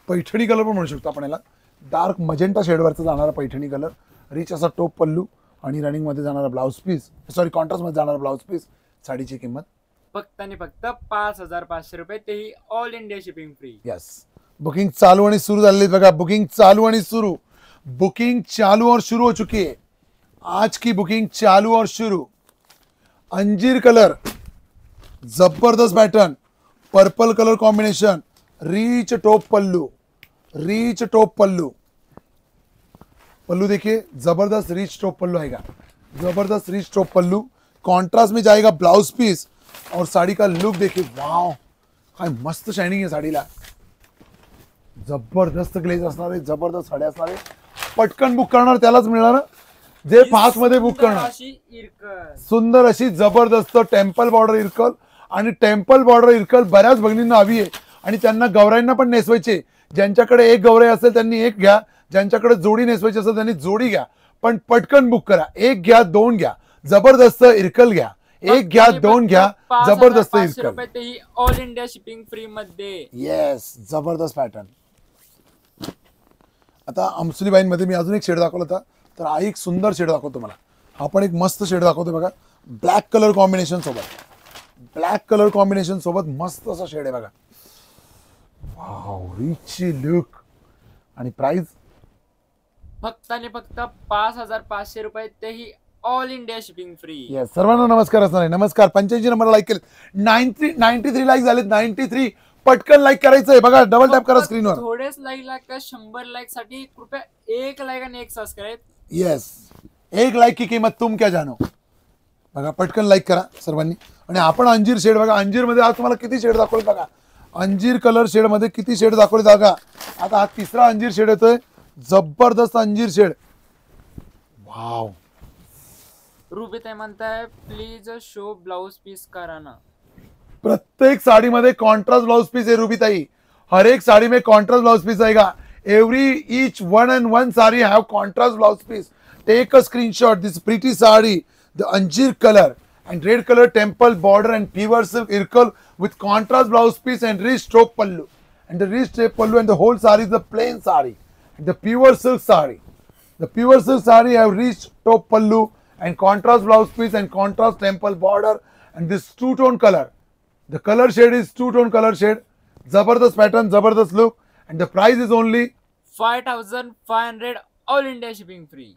पैठणी कलर पण म्हणू शकतो आपण याला. डार्क मजेंटा शेडवरचा जाणारा पैठणी कलर, रिच असा टोप पल्लू आणि रनिंग मध्ये जाणारा ब्लाउज पीस, सॉरी कॉन्ट्रास्ट मध्ये जाणारा ब्लाउज पीस. साडीची किंमत फक्त आणि फक्त 5500 रुपये, तेही all India shipping free. Yes. Booking चालू आणि सुरू झालेली बघा, बुकिंग चालू आणि सुरू, बुकिंग चालू और शुरू हो चुकी है. आज की बुकिंग चालू और शुरू. अंजीर कलर, जबरदस्त pattern, purple colour combination, rich top pallu, rich top pallu. Pallu देखिए जबरदस्त रिच टॉप पल्लू आएगा, जबरदस्त रिच टॉप पल्लू. कॉन्ट्रास्ट में जाएगा ब्लाउज पीस और साड़ी का लुक देखिए, वाव काय मस्त शायनिंग आहे साडीला, जबरदस्त ग्लेज असणार आहे, जबरदस्त साड्या असणार आहे. पटकन बुक करणार त्यालाच मिळणार, जे फास्ट मध्ये बुक करणार. अशी इरकल सुंदर अशी जबरदस्त टेम्पल बॉर्डर इरकल, आणि टेम्पल बॉर्डर इरकल बऱ्याच भगिनींना हवी आहे आणि त्यांना गौराईंना पण नेसवायचे. ज्यांच्याकडे एक गौराई असेल त्यांनी एक घ्या, ज्यांच्याकडे जोडी नेसवायची असेल त्यांनी जोडी घ्या, पण पटकन बुक करा. एक घ्या, दोन घ्या, जबरदस्त इरकल घ्या, एक घ्या, दोन घ्या, जबरदस्त इरकल. तेही ऑल इंडिया शिपिंग फ्री मध्ये. येस, जबरदस्त पॅटर्न. आता अंशुलीबाईंमध्ये मी अजून एक शेड दाखवला होता, तर हा एक सुंदर शेड दाखवतो मला. हा पण एक मस्त शेड दाखवतो बघा, ब्लॅक कलर कॉम्बिनेशन सोबत, ब्लॅक कलर कॉम्बिनेशन सोबत मस्त असा शेड आहे बघा. Wow, rich look. आणि प्राइस फक्त आणि फक्त 5,500 रुपये, तेही all India shipping free. Yes, सर्वांना नमस्कार असणार आहे. नमस्कार. 85 नंबर लाईक केले, 93 लाईक झालेत, 93. पटकन लाईक करायचंय बघा, डबल टॅप करा स्क्रीनवर. थोडेच लाईक लागतात, 100 लाईक साठी कृपया एक लाईक आणि एक सबस्क्राईब. येस, एक लाईक की किंमत तुम क्या जानो. बघा, पटकन लाईक करा सर्वांनी. आणि आपण अंजीर शेड बघा, अंजीर मध्ये आज तुम्हाला किती शेड दाखवले बघा, अंजीर कलर शेड मध्ये किती शेड दाखवले बघा. आता हा तिसरा अंजीर शेड येतोय, जबरदस्त अंजीर शेड. वाव. रुबीताई म्हणताय प्लीज शो ब्लाउज पीस करा ना. प्रत्येक साडीमध्ये कॉन्ट्रास्ट ब्लाउज पीस है रूबीताई, हर एक साड़ी में कॉन्ट्रास्ट ब्लाउज पीस आएगा. Every each one and one sari have contrast blouse piece. Take a screenshot this pretty sari, the anjeer colour and red color temple border and pure silk irkal with contrast blouse piece and rich stroke pallu, and the rich stroke pallu, and the whole saree is the plain saree, and the pure silk saree. The pure silk saree have rich top pallu and contrast blouse piece and contrast temple border, and this two-tone color. The color shade is two-tone color shade. Zabardast pattern, zabardast look, and the price is only 5,500, all India shipping free.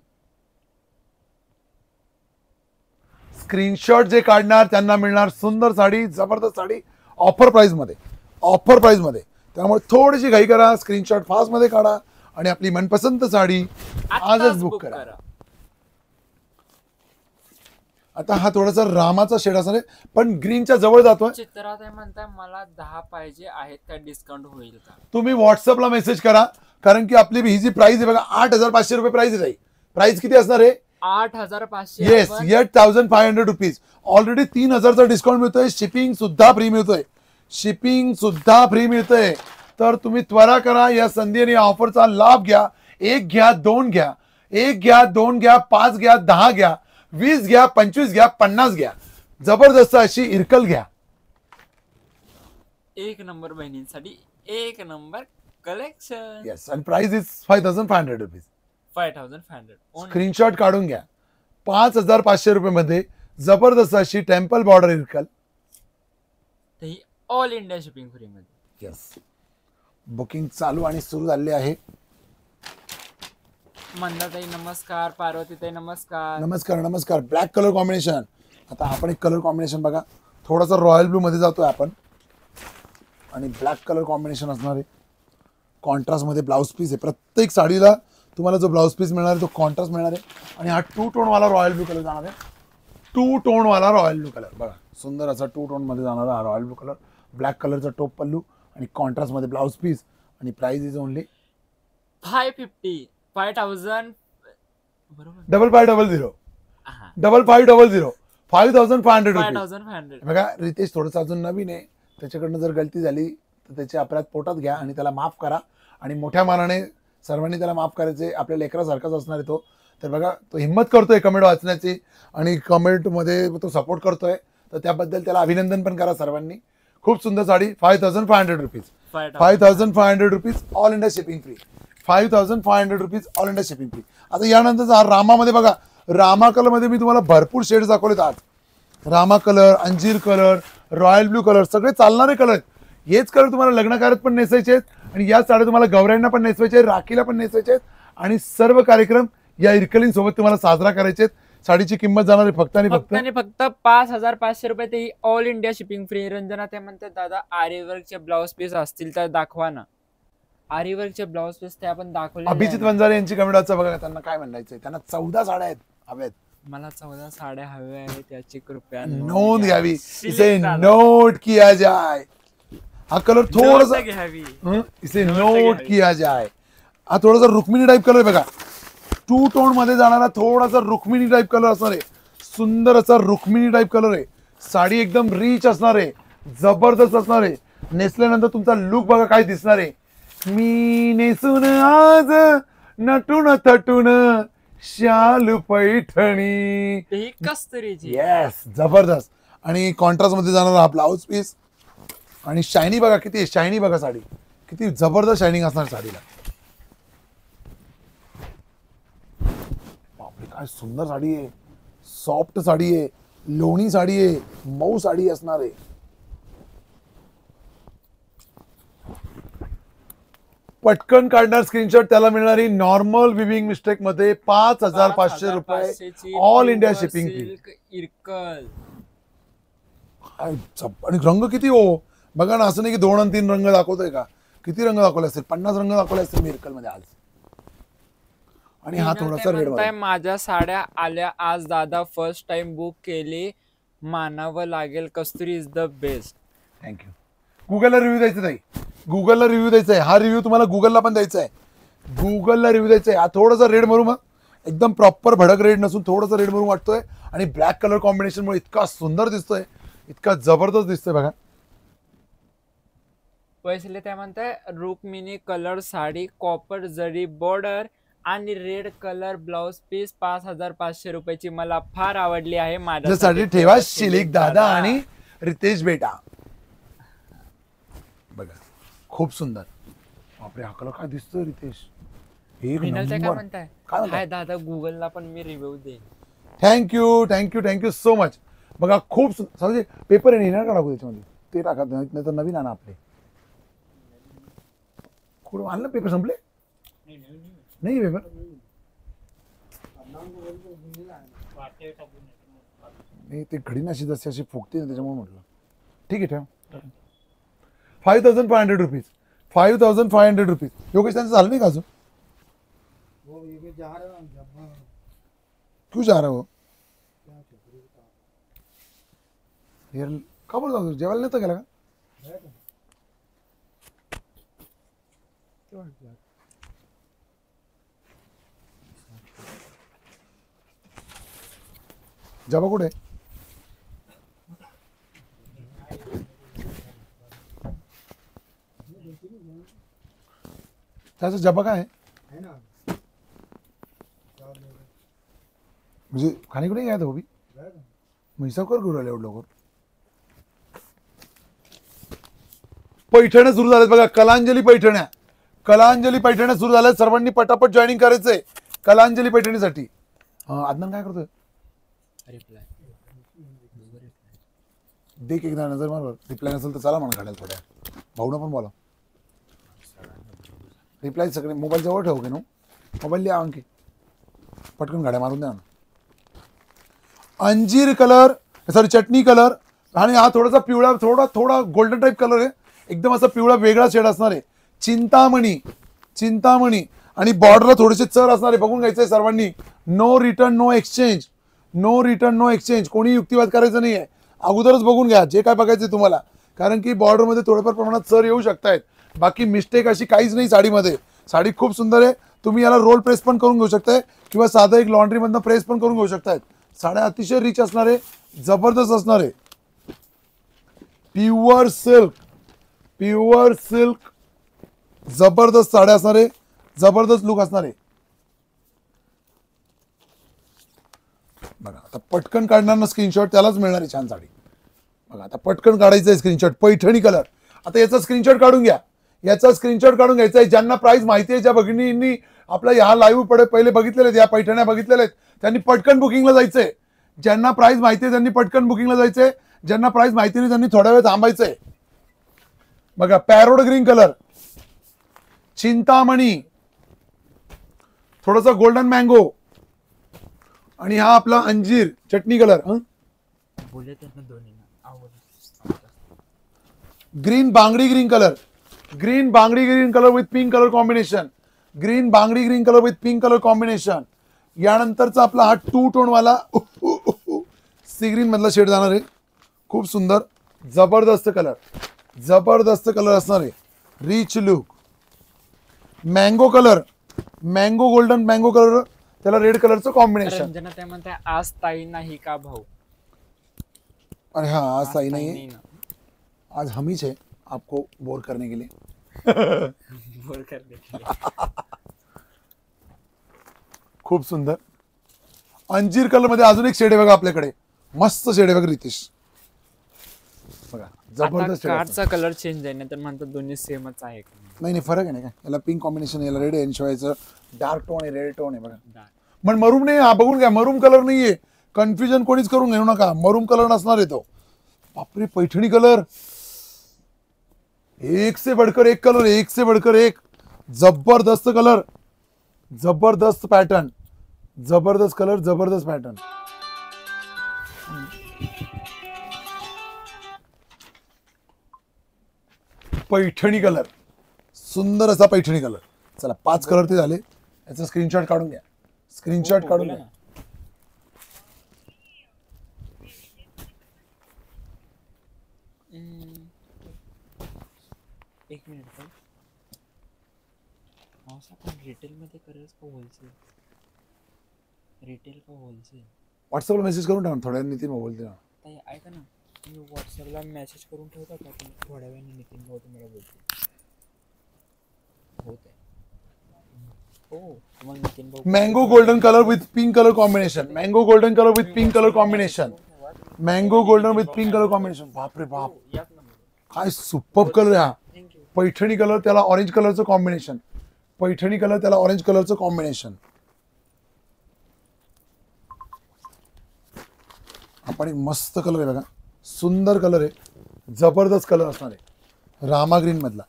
Screenshot जे काढणार त्यांना मिळणार सुंदर साडी, जबरदस्त साडी, ऑफर प्राइस मध्ये, ऑफर प्राइस मध्ये. त्यामुळे थोडीशी घाई करा, स्क्रीनशॉट फास्ट मध्ये काढा आणि आपली मनपसंत साडी आजच बुक करा. आता हा थोडासा रामाचा शेड असणार आहे, पण ग्रीनच्या जवळ जातोय. चित्राताई म्हणताय मला 10 पाहिजे आहेत, त्या डिस्काउंट होईल का? तुम्ही व्हॉट्सअपला मेसेज करा, कारण की आपली ही जी प्राइस आहे बघा 8,500 रुपये प्राइस आहे. प्राइस किती असणार आहे? 8,500. Yes, 8,500 rupees. ऑलरेडी 3,000चा डिस्काउंट मिळतोय, शिपिंग सुद्धा फ्री मिळतोय, शिपिंग सुद्धा फ्री मिळतोय. तर तुम्ही त्वरा करा, या संधी आणि ऑफरचा लाभ घ्या. एक घ्या, दोन घ्या, एक घ्या, दोन घ्या, 5 घ्या, 10 घ्या, 20 घ्या, 25 घ्या, 50 घ्या. जबरदस्त अशी इरकल घ्या. एक नंबर बहिणींसाठी एक नंबर कलेक्शन. येस, आणि प्राइस इज 5,500 रुपीज. 5,500. स्क्रीनशॉट काढून घ्या. 5,500 रुपये मध्ये जबरदस्त अशी टेम्पल बॉर्डर इरकल, तेही ऑल इंडिया शिपिंग फ्री मध्ये. येस, बुकिंग चालू आणि सुरू झाले आहे. मंदाताई नमस्कार, पार्वतीताई नमस्कार. नमस्कार नमस्कार. Black colour combination. आता आपण एक कलर कॉम्बिनेशन बघा, थोडासा रॉयल ब्लू मध्ये जातोय आपण, आणि ब्लॅक कलर कॉम्बिनेशन असणार आहे. कॉन्ट्रास्ट मध्ये ब्लाउज पीस आहे. प्रत्येक साडीला तुम्हाला जो ब्लाउज पीस मिळणार आहे तो कॉन्ट्रास्ट मिळणार आहे. आणि हा 2 टोन वाला रॉयल ब्लू कलर जाणार आहे. 2 टोन वाला रॉयल ब्लू कलर बघा, सुंदर असा 2 टोन मध्ये जाणारा हा रॉयल ब्लू कलर. ब्लॅक कलरचा टॉप पल्लू आणि कॉन्ट्रास्ट मध्ये ब्लाउज पीस. आणि प्राइस इज ओनली 550. 5,000 बरोबर. 5500. हा. 5500. 5,500 रुपये. 5,500. बघा, रितेश थोडंसं अजून नवीन आहे, त्याच्याकडनं जर गलती झाली तर त्याचे अपराध पोटात घ्या आणि त्याला माफ करा. आणि मोठ्या मानाने सर्वांनी त्याला माफ करायचे. आपल्या लेकरासारखाच असणार आहे तो. तर बघा, तो हिंमत करतोय कमेंट वाचण्याची आणि कमेंटमध्ये तो सपोर्ट करतोय, तर त्याबद्दल त्याला अभिनंदन पण करा सर्वांनी. खूप सुंदर sari. 5,500 rupees. 5,500 rupees, all India shipping free. 5,500 rupees, all India shipping free. आता यानंतर रामामध्ये बघा, रामा कलर मध्ये मी तुम्हाला भरपूर शेड्स दाखवलेत आज. रामा कलर, अंजीर कलर, रॉयल ब्लू कलर, सगळे चालणारे कलर आहेत. हेच कलर तुम्हाला लग्न कार्यात पण नेसायचे आहेत, आणि या साड्या तुम्हाला गौऱ्यांना पण नेसवायचे आहेत, राखीला पण नेसवायचे आहेत, आणि सर्व कार्यक्रम या इरकलिंग सोबत तुम्हाला साजरा करायचे आहेत. साडीची किंमत जाणार आहे फक्त आणि फक्त 5,500 रुपये, तेही all India shipping free. Ranjana ते म्हणते दादा आरीवर्कचे ब्लाउज पीस असतील तर दाखवा ना. आरीवर्कचे ब्लाउज पीस ते आपण दाखवले. अभिजित वंजारे यांची कमेंट वाचा बघा, त्यांना काय म्हणायचंय. त्यांना 14 साड्या आहेत हव्यात, मला 14 साड्या हव्या आहेत, त्याची कृपया नोंद घ्यावी, इसे Select दादा. नोट किया जाए. हा कलर थोडासा नोट घ्यावी. इसे नोट नोट घ्यावी. किया जाए. हा थोडासा रुक्मिणी टाईप कलर बघा, 2 टोन मध्ये जाणारा थोडासा रुक्मिणी टाईप कलर असणार आहे. सुंदर असा रुक्मिणी टाईप कलर आहे. साडी एकदम रिच असणार आहे, जबरदस्त असणार आहे. नेसल्यानंतर तुमचा लुक बघा काय दिसणार आहे. मी नेसून आज नटून थटून शाल पैठणी. ही कस्तुरीची. येस, जबरदस्त. आणि कॉन्ट्रास्ट मध्ये जाणारा हा ब्लाउज पीस. आणि शायनी बघा किती शायनी, बघा साडी किती जबरदस्त शायनिंग असणार साडीला. बापरे काय सुंदर साडी आहे, सॉफ्ट साडी आहे, लोणी साडी आहे, मऊ साडी असणार आहे. पटकन काढणार स्क्रीनशॉट, त्याला मिळणारी नॉर्मल विविंग मिस्टेक मध्ये 5,500 रुपये all India shipping fee. Silk Irkal. आणि रंग किती हो बघा ना, असं नाही की 2 आणि 3 रंग दाखवतोय का, किती रंग दाखवले असतील, 50 रंग दाखवले असतील मिरकल मध्ये आज. आणि हा थोडासा रेड म्हणताय माझ्या साड्या आल्या आज दादा, फर्स्ट टाइम बुक केली, मानावं लागेल, कस्तुरी इज द बेस्ट. थँक्यू. गुगलला रिव्ह्यू द्यायचं नाही, गुगलला रिव्ह्यू द्यायचा आहे. हा रिव्ह्यू तुम्हाला गुगलला पण द्यायचा आहे, गुगलला रिव्ह्यू द्यायचा आहे. हा थोडासा रेड मरून, एकदम प्रॉपर भडक रेड नसून थोडासा रेड मरून वाटतोय. आणि ब्लॅक कलर कॉम्बिनेशन मुळे इतका सुंदर दिसतोय, इतका जबरदस्त दिसतोय बघा. पैसे त्या म्हणताय रुक्मिणी कलर साडी, कॉपर जरी बॉर्डर आणि रेड कलर ब्लाउज पीस, 5,500 रुपयाची. मला फार आवडली आहे. माझ्यासाठी ठेवा शिलिक दादा आणि रितेश बेटा. बघा खूप सुंदर. बापरे हा कलर काय दिसतोय रितेश, एक काय नंबर. म्हणताय, काय म्हणताय? हाय दादा, गुगलला पण मी रिव्ह्यू देईन. Thank you thank you thank you so much. बघा खूप समजे पेपर आहे येणार का टाकू त्याच्यामध्ये, ते टाका नाही तर नवीन आणा आपले. कुठं आणलं पेपर, संपले नाही पेपर. नाही ते घडी नाशी जशी अशी फुगते ना, त्याच्यामुळे म्हटलं ठीक आहे ठेव. 5,500 रुपीज, 5,500 रुपीज. योगेश त्यांचं झालं नाही का अजून, क्यों जा रहा हो यार, का बोलतो तू जेवायला नव्हतं गेला का. जबा कुठे आहे? त्याचा जबा काय आहे म्हणजे खाणे कुठे घ्या उभी म्हैसा कर करू एवढं लवकर. पैठण्या सुरू झाल्यात बघा, कलांजली पैठण्या, कलांजली पैठण्या सुरू झाल्यात. सर्वांनी पटापट जॉईनिंग करायचंय कलांजली पैठणीसाठी. आदनान काय करतोय, देख एकदा नजर मार, रिप्लाय नसेल तर चला म्हणा काढायला थोड्या. भाऊना पण बोला, रिप्लाय सगळे मोबाईल जवळ ठेवू की नो, मोबाईल लिहा अंकी पटकन गाड्या मारून द्या ना. अंजीर कलर, सॉरी चटणी कलर. आणि हा थोडासा पिवळा, थोडा गोल्डन टाईप कलर आहे, एकदम असा पिवळा वेगळा शेड असणार आहे. चिंतामणी, चिंतामणी. आणि बॉर्डरला थोडेसे चर असणार आहे, बघून घ्यायचंय सर्वांनी. No return no exchange, no return no exchange. कोणी युक्तिवाद करायचं नाही आहे, अगोदरच बघून घ्या जे काय बघायचं तुम्हाला, कारण की बॉर्डरमध्ये थोडेफार प्रमाणात चर येऊ शकतायत. बाकी मिस्टेक अशी काहीच नाही साडीमध्ये. साडी खूप सुंदर आहे, तुम्ही याला रोल प्रेस पण करून घेऊ शकताय किंवा साधं एक लॉन्ड्रीमधनं प्रेस पण करून घेऊ शकतायत. साड्या अतिशय रिच असणार आहे, जबरदस्त असणार आहे. प्युअर सिल्क, प्युअर सिल्क, जबरदस्त साड्या असणार आहे, जबरदस्त लुक असणार आहे. बघा आता पटकन काढणार ना स्क्रीनशॉट, त्यालाच मिळणार आहे छान साडी. बघा आता पटकन काढायचं आहे स्क्रीनशॉट. पैठणी कलर, आता याचा स्क्रीनशॉट काढून घ्या, याचा स्क्रीनशॉट काढून घ्यायचा आहे. ज्यांना प्राइस माहिती आहे, ज्या भगिनींनी आपला ह्या लाईव्ह पहिले बघितलेले आहेत, या पैठण्या बघितलेल्या आहेत, त्यांनी पटकन बुकिंगला जायचंय. ज्यांना प्राइस माहिती आहे त्यांनी पटकन बुकिंगला जायचंय, ज्यांना प्राइस माहिती नाही त्यांनी थोडा वेळ थांबायचंय. बघा पॅरोड ग्रीन कलर, चिंतामणी, थोडासा गोल्डन मँगो, आणि हा आपला अंजीर चटणी कलर. ग्रीन बांगडी ग्रीन कलर, ग्रीन बांगडी green colour with pink colour combination, green बांगडी green colour with pink colour combination. यानंतरचा आपला हा 2 टोन वाला सी ग्रीन मधला शेड जाणार आहे. खूप सुंदर जबरदस्त कलर असणार आहे. Rich look mango colour, mango golden mango colour, त्याला रेड कलरचं कॉम्बिनेशन. रंजना त्या म्हणते आज ताई नाही का भाऊ. अरे हाँ आज आज ताई ताई नहीं नाही है, ना. आज हम ही है आपको बोर करने के लिए. बोर करते खूप सुंदर अंजीर कलर मध्ये अजून एक शेड आहे बघा आपल्याकडे. मस्त शेड आहे बघा रितेश. बघा जबरदस्त शेड आहे. कार्डचा कलर चेंज आहे ना तर म्हणतात दोन्ही सेमच आहे. नाही नाही फरक आहे ना काय. याला पिंक कॉम्बिनेशन, याला रेड आहे, शिवायचं डार्क टोन आहे, रेड टोन आहे बघा. पण मरूम नाही, हा बघून घ्या मरूम कलर नाहीये. कन्फ्युजन कोणीच करून घेऊ नका, मरूम कलर नसणार आहे तो. बापरे पैठणी कलर, एक से बढ़कर एक कलर, एक से बढ़कर एक. जबरदस्त कलर, जबरदस्त पॅटर्न, जबरदस्त कलर, जबरदस्त पॅटर्न. पैठणी कलर, सुंदर असा पैठणी कलर. चला 5 कलर ते झाले. याचा स्क्रीनशॉट काढून घ्या, स्क्रीनशॉट काढून घ्या. एक मिनिट पण आपण रिटेल मध्ये करायच का होलसेल? रिटेल का होलसेल? व्हॉट्सअपला मेसेज करून टाका थोड्या नितीन भाऊ बोलते ना. ताई ऐका ना, तुम्ही व्हॉट्सअपला मेसेज करून ठेवता का? तुम्ही थोड्या वेळाने नितीन भाऊ तुम्हाला बोलतो. होत आहे. हो मग नितीन भाऊ mango golden colour with pink colour combination, mango golden colour with pink colour combination, mango golden with pink colour combination. बापरे बाप, याच नंबर. काय सुपर कलर आहे हा. थँक्यू. पैठणी कलर त्याला ऑरेंज कलरचं कॉम्बिनेशन, पैठणी कलर त्याला ऑरेंज कलरचं कॉम्बिनेशन. आपण एक मस्त कलर आहे बघा, सुंदर कलर आहे, जबरदस्त कलर असणार आहे. रामा ग्रीन मधला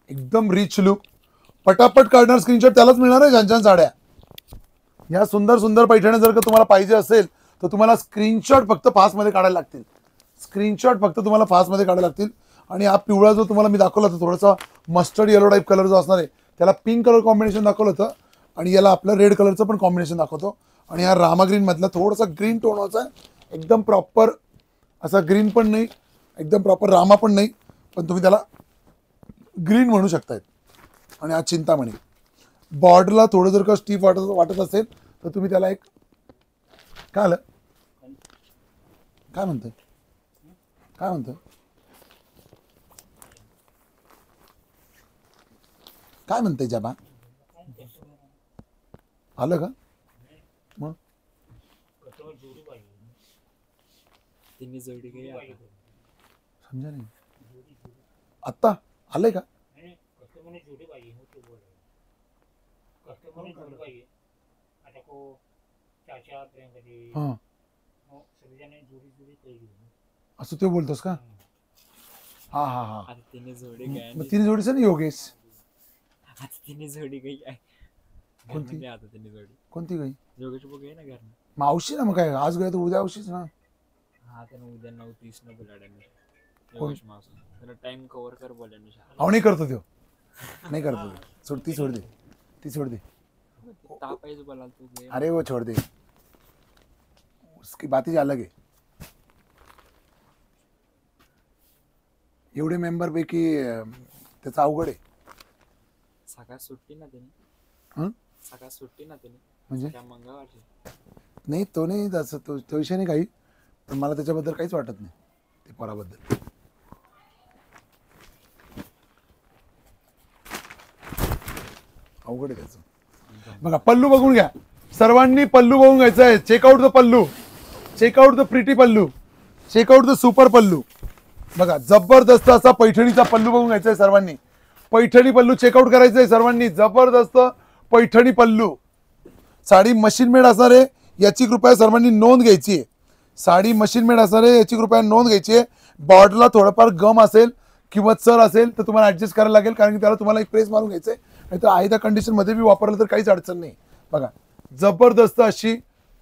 एकदम रिच लुक. पटापट काढणार स्क्रीनशॉट त्यालाच मिळणार आहे छान छान साड्या. या सुंदर सुंदर पैठण्या जर का तुम्हाला पाहिजे असेल तर तुम्हाला स्क्रीनशॉट फक्त फास्टमध्ये काढायला लागतील. स्क्रीनशॉट फक्त तुम्हाला फास्टमध्ये काढायला लागतील. आणि हा पिवळा जो तुम्हाला मी दाखवला होता थोडासा मस्टर्ड येलो टाईप कलर जो असणार आहे त्याला पिंक कलर कॉम्बिनेशन दाखवलं होतं आणि याला आपलं रेड कलरचं पण कॉम्बिनेशन दाखवतो. आणि हा रामा ग्रीन मधला थोडासा ग्रीन टोनचा आहे, एकदम प्रॉपर असा ग्रीन पण नाही, एकदम प्रॉपर रामा पण नाही, पण तुम्ही त्याला ग्रीन म्हणू शकताय. आणि हा चिंतामणी. बॉर्डरला थोडं जर का स्टीफ वाटत असेल तर तुम्ही त्याला एक काय आलं काय म्हणतोय काय म्हणतोय काय म्हणतोय जबा आलं का मग तिन्ही जोडी काही आहे. समजा नाही आत्ता आलंय का. हा असं ते बोलतोस का. हा हा हा आता तिन्ही जोडी काय मग तीन जोडीचं नाही योगेश. आता तिन्ही जोडी काही आहे. कोणती? घरमध्ये आता तिन्ही जोडी कोणती गाई जोगेश बघ आहे ना घरनं. मावशी ना मग काय आज गया तर उद्या औशीच ना. हा त्यानं उद्या 9:30 न बोलाड्याने योगेश मावसा त्याला टाइम कव्हर कर बोलाड्याने शाळा. अहो नाही करतो तो नाही करतो तो. सोड ती सोड दे ती सोड दे. तापायच बोलाल तू गे. अरे वो छोड़ दे उसकी बात ही अलग है. एवढे मेंबर पैकी त्याचा अवघड आहे. सकाळ सुट्टी ना त्याने. हं? सकाळ सुट्टी ना त्याने म्हणजे त्या मंगळवारची. नाही तो नाही तसं तो विषय नाही काही, पण मला त्याच्याबद्दल काहीच वाटत नाही ते पोराबद्दल. अवघड आहे त्याचं. बघा पल्लू बघून घ्या सर्वांनी, पल्लू बघून घ्यायचा आहे. Check out the pallu, check out the pretty pallu, check out the super pallu. बघा जबरदस्त असा पैठणीचा पल्लू बघून घ्यायचा आहे सर्वांनी. पैठणी पल्लू चेकआउट करायचं आहे सर्वांनी. जबरदस्त पैठणी पल्लू. साडी मशीन मेड असणार आहे याची कृपया सर्वांनी नोंद घ्यायची आहे. साडी मशीन मेड असणार आहे याची कृपया नोंद घ्यायची आहे. बॉर्डरला थोडंफार गम असेल किंवा चर असेल तर तुम्हाला ऍडजस्ट करायला लागेल, कारण की त्याला तुम्हाला एक प्रेस मारून घ्यायचं आहे. नाही तर आहे त्या कंडिशन मध्ये बी वापरलं तर काहीच अडचण नाही. बघा जबरदस्त अशी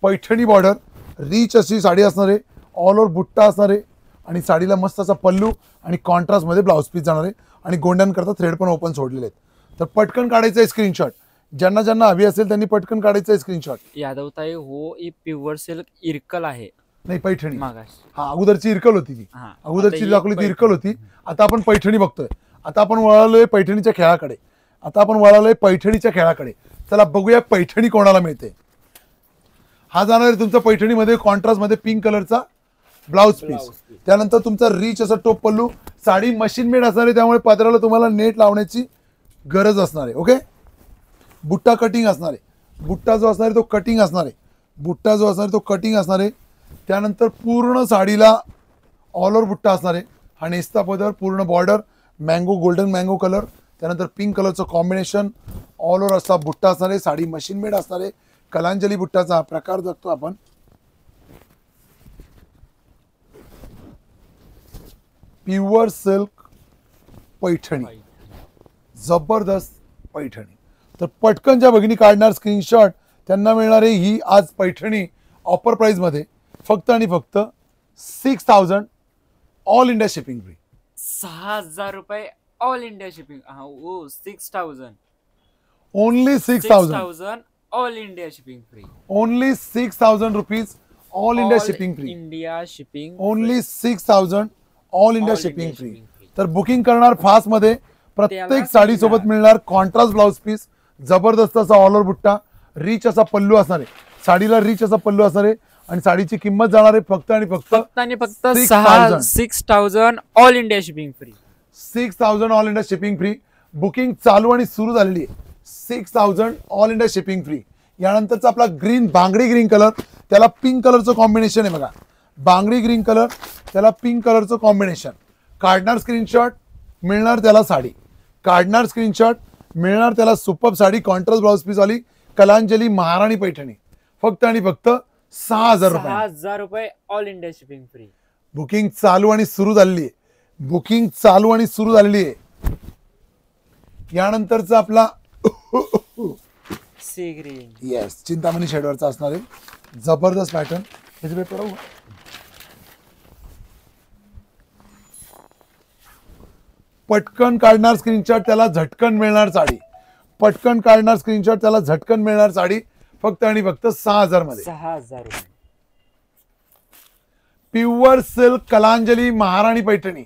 पैठणी बॉर्डर, रिच अशी साडी असणार आहे, ऑल ओव्हर बुट्टा असणार आहे आणि साडीला मस्त असा पल्लू आणि कॉन्ट्रास्ट मध्ये ब्लाउज पीस जाणार आहे आणि गोंड्यांकरता थ्रेड पण ओपन सोडलेले आहेत. तर पटकन काढायचं आहे स्क्रीनशॉट. ज्यांना ज्यांना हवी असेल त्यांनी पटकन काढायचं आहे स्क्रीनशॉट. यादवताई हो ही प्युअर सिल्क इरकल आहे नाही पैठणी, मागाशी. हा अगोदरची इरकल होती ती, हा, अगोदरची आता ही दाखवली ती इरकल होती. पैठणी. आता आपण पैठणी बघतोय. आता आपण वळालोय पैठणीच्या खेळाकडे. पैठणीच्या खेळाकडे. चला बघूया पैठणी कोणाला मिळते. हा जाणार आहे तुमचा पैठणीमध्ये कॉन्ट्रास्ट मध्ये पिंक कलरचा ब्लाउज पीस. त्यानंतर तुमचा रिच असा टोप पल्लू. साडी मशीन मेड असणार आहे त्यामुळे पदराला तुम्हाला नेट लावण्याची गरज असणार आहे. ओके. बुट्टा कटिंग असणार आहे. बुट्टा जो असणार आहे तो कटिंग असणार आहे. त्यानंतर पूर्ण साडीला ऑल ओव्हर बुट्टा असणार आहे. हा नेस्ता पदर, पूर्ण border, mango golden mango colour, त्यानंतर पिंक कलरचं कॉम्बिनेशन, ऑल ओव्हर असा बुट्टा असणार आहे. साडी मशीन मेड असणार आहे. कलांजली बुट्टाचा हा प्रकार बघतो आपण. प्युअर सिल्क पैठणी, जबरदस्त पैठणी. तर पटकन ज्या भगिनी काढणार स्क्रीनशॉट त्यांना मिळणार आहे ही आज पैठणी ऑफर प्राइस मध्ये फक्त आणि फक्त 6000 ऑल इंडिया शिपिंग फ्री. 6000 रुपये ऑल इंडिया शिपिंग. हो 6000 only 6000 all India shipping free. Only 6000 rupees all India shipping free. India shipping only 6000 all India All shipping India free. shipping free. तर बुकिंग करणार फास्ट मध्ये प्रत्येक त्याला साडी सोबत मिळणार कॉन्ट्रास्ट ब्लाउज पीस, जबरदस्त असा ऑल ओव्हर बुट्टा, रिच असा पल्लू असणार आहे. साडीला रिच असा पल्लू असणार आहे आणि साडीची किंमत जाणार आहे फक्त आणि फक्त 6000 all India shipping free. 6000 all India shipping free. Booking चालू आणि सुरू झालेली आहे. 6000 ऑल इंडिया शिपिंग फ्री. यानंतरचा आपला ग्रीन, बांगडी ग्रीन कलर, त्याला पिंक कलरचं कॉम्बिनेशन आहे बघा. बांगडी ग्रीन कलर, त्याला पिंक कलरचं कॉम्बिनेशन. काढणार स्क्रीनशॉट मिळणार त्याला साडी. काढणार स्क्रीनशॉट मिळणार त्याला super sari, contrast blouse piece वाली कलांजली महाराणी पैठणी. फक्त आणि फक्त 6000 रुपये. 6000 रुपये all India shipping free. Booking चालू आणि सुरू झालेली आहे. बुकिंग चालू आणि सुरू झालेली आहे. यानंतरचा आपला सी ग्रीन, येस चिंतामणी शेडवरचा असणार आहे. जबरदस्त पॅटर्न. ह्याचे पेपर बघू. पटकन काढणार स्क्रीनशॉट त्याला झटकन मिळणार साडी. पटकन काढणार स्क्रीनशॉट त्याला झटकन मिळणार साडी फक्त आणि फक्त 6000 मध्ये. 6000 रुपये. प्युअर सिल्क कलांजली महाराणी पैठणी.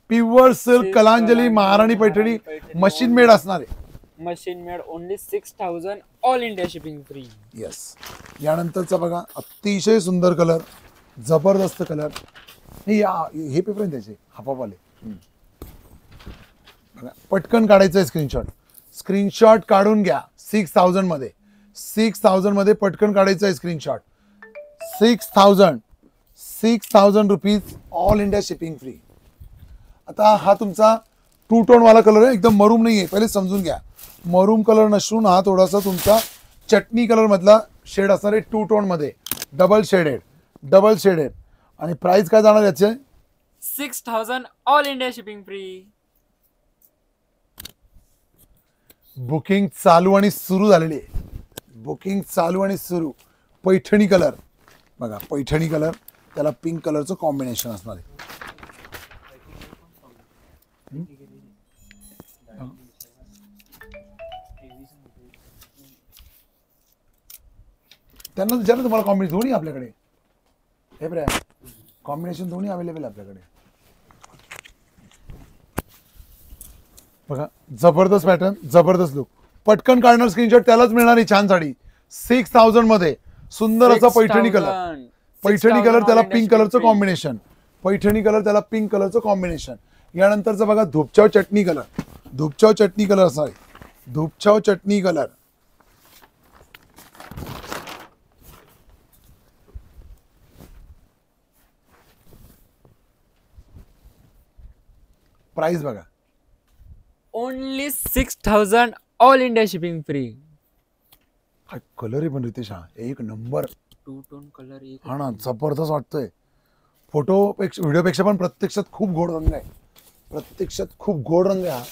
प्युअर सिल्क कलांजली महाराणी पैठणी मशीन मेड असणार आहे. Machine made only 6000 all India shipping free. Yes. यानंतरचा बघा अतिशय सुंदर कलर, जबरदस्त कलर. हे पेपर त्याचे हापावाले. पटकन काढायचं आहे स्क्रीनशॉट. स्क्रीनशॉट काढून घ्या. 6000 मध्ये, 6000 मध्ये पटकन काढायचं आहे screenshot. 6000 rupees all India shipping free. आता हा तुमचा 2 टोन वाला कलर आहे, एकदम मरूम नाही आहे, पहिले समजून घ्या. मरूम कलर नसून हा थोडासा तुमचा चटणी कलर मधला शेड असणार आहे. 2 टोन मध्ये डबल शेडेड. आणि प्राइस काय जाणार याचे? 6000 all India shipping free. Booking चालू आणि सुरू झालेली आहे. बुकिंग चालू आणि सुरू. पैठणी कलर बघा, पैठणी कलर, त्याला पिंक कलरचं कॉम्बिनेशन असणार आहे. त्यांना विचारलं तुम्हाला कॉम्बिनेशन दोन्ही आपल्याकडे हे बरं, कॉम्बिनेशन दोन्ही अवेलेबल आहे आपल्याकडे बघा. जबरदस्त पॅटर्न, जबरदस्त लुक. पटकन काढणार स्क्रीनशॉट त्यालाच मिळणार आहे छान साडी 6000 मध्ये. सुंदर असा पैठणी कलर, पैठणी कलर त्याला पिंक कलरचं कॉम्बिनेशन, पैठणी कलर त्याला पिंक कलरचं कॉम्बिनेशन. यानंतरचं बघा धुपचाव चटणी कलर, धुपचाव चटणी कलर असा आहे, धुपचाव चटणी कलर. प्राइस बघा only 6000 all India shipping free. काय कलर आहे पण रितेश, हा एक नंबर 2 टोन कलर. हा ना, जबरदस्त वाटतोय. फोटोपेक्षा व्हिडिओपेक्षा पण प्रत्यक्षात खूप गोड रंग आहे, प्रत्यक्षात खूप गोड रंग आहे हा,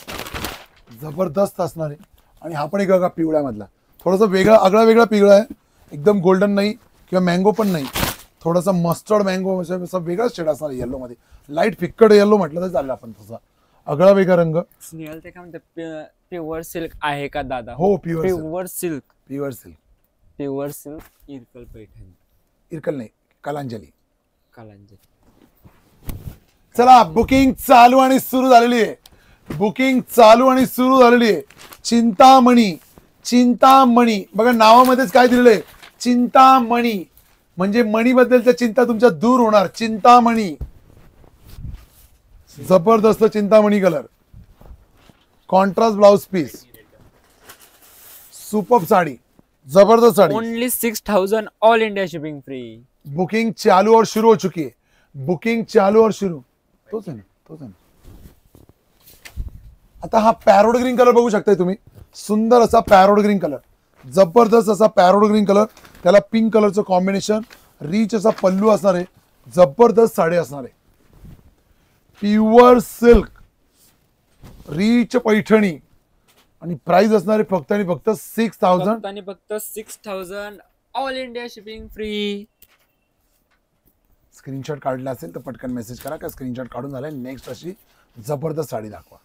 जबरदस्त असणार आहे. आणि हा पण एक बघा पिवळ्यामधला थोडासा वेगळा, आगळा वेगळा पिवळा आहे, एकदम गोल्डन नाही किंवा मँगो पण नाही, थोडासा मस्टर्ड मँगो असा वेगळाच शेड असणार येलो मध्ये. लाईट फिक्कड येलो म्हटलं तर चालेल आपण तसा. आगळा वेगळा रंग. स्नेहल ते काय म्हणतात, प्युअर सिल्क आहे का दादा? हो, pure silk. Pure silk. Pure silk. Pure silk Irkal Paithani. Irkal नाही, कलांजली. कलांजली. चला, बुकिंग चालू आणि सुरू झालेली आहे. बुकिंग चालू आणि सुरू झालेली आहे. चिंतामणी. चिंतामणी बघा, नावामध्येच काय दिलेलं आहे, चिंतामणी. म्हणजे मणीबद्दलच्या चिंता तुमच्या दूर होणार. चिंतामणी. जबरदस्त Chintamani colour. Contrast blouse piece. Super sari, जबरदस्त sari. Only 6000 all India shipping free. Booking चालू और शुरू हो चुकी है. बुकिंग चालू और शुरू. तोच आहे ना, तोच आहे ना. आता हा पॅरोड ग्रीन कलर बघू शकताय तुम्ही. सुंदर असा पॅरोड ग्रीन कलर, जबरदस्त असा पॅरोड ग्रीन कलर. त्याला पिंक कलरचं कॉम्बिनेशन. रिच असा पल्लू असणार आहे. जबरदस्त साडी असणार आहे. Pure silk, rich Paithani. आणि प्राइस असणार आहे फक्त आणि फक्त 6000. फक्त आणि फक्त 6000 all India shipping free. Screenshot काढला असेल तर पटकन मेसेज करा, का स्क्रीनशॉट काढून झालाय. नेक्स्ट अशी जबरदस्त साडी दाखवा.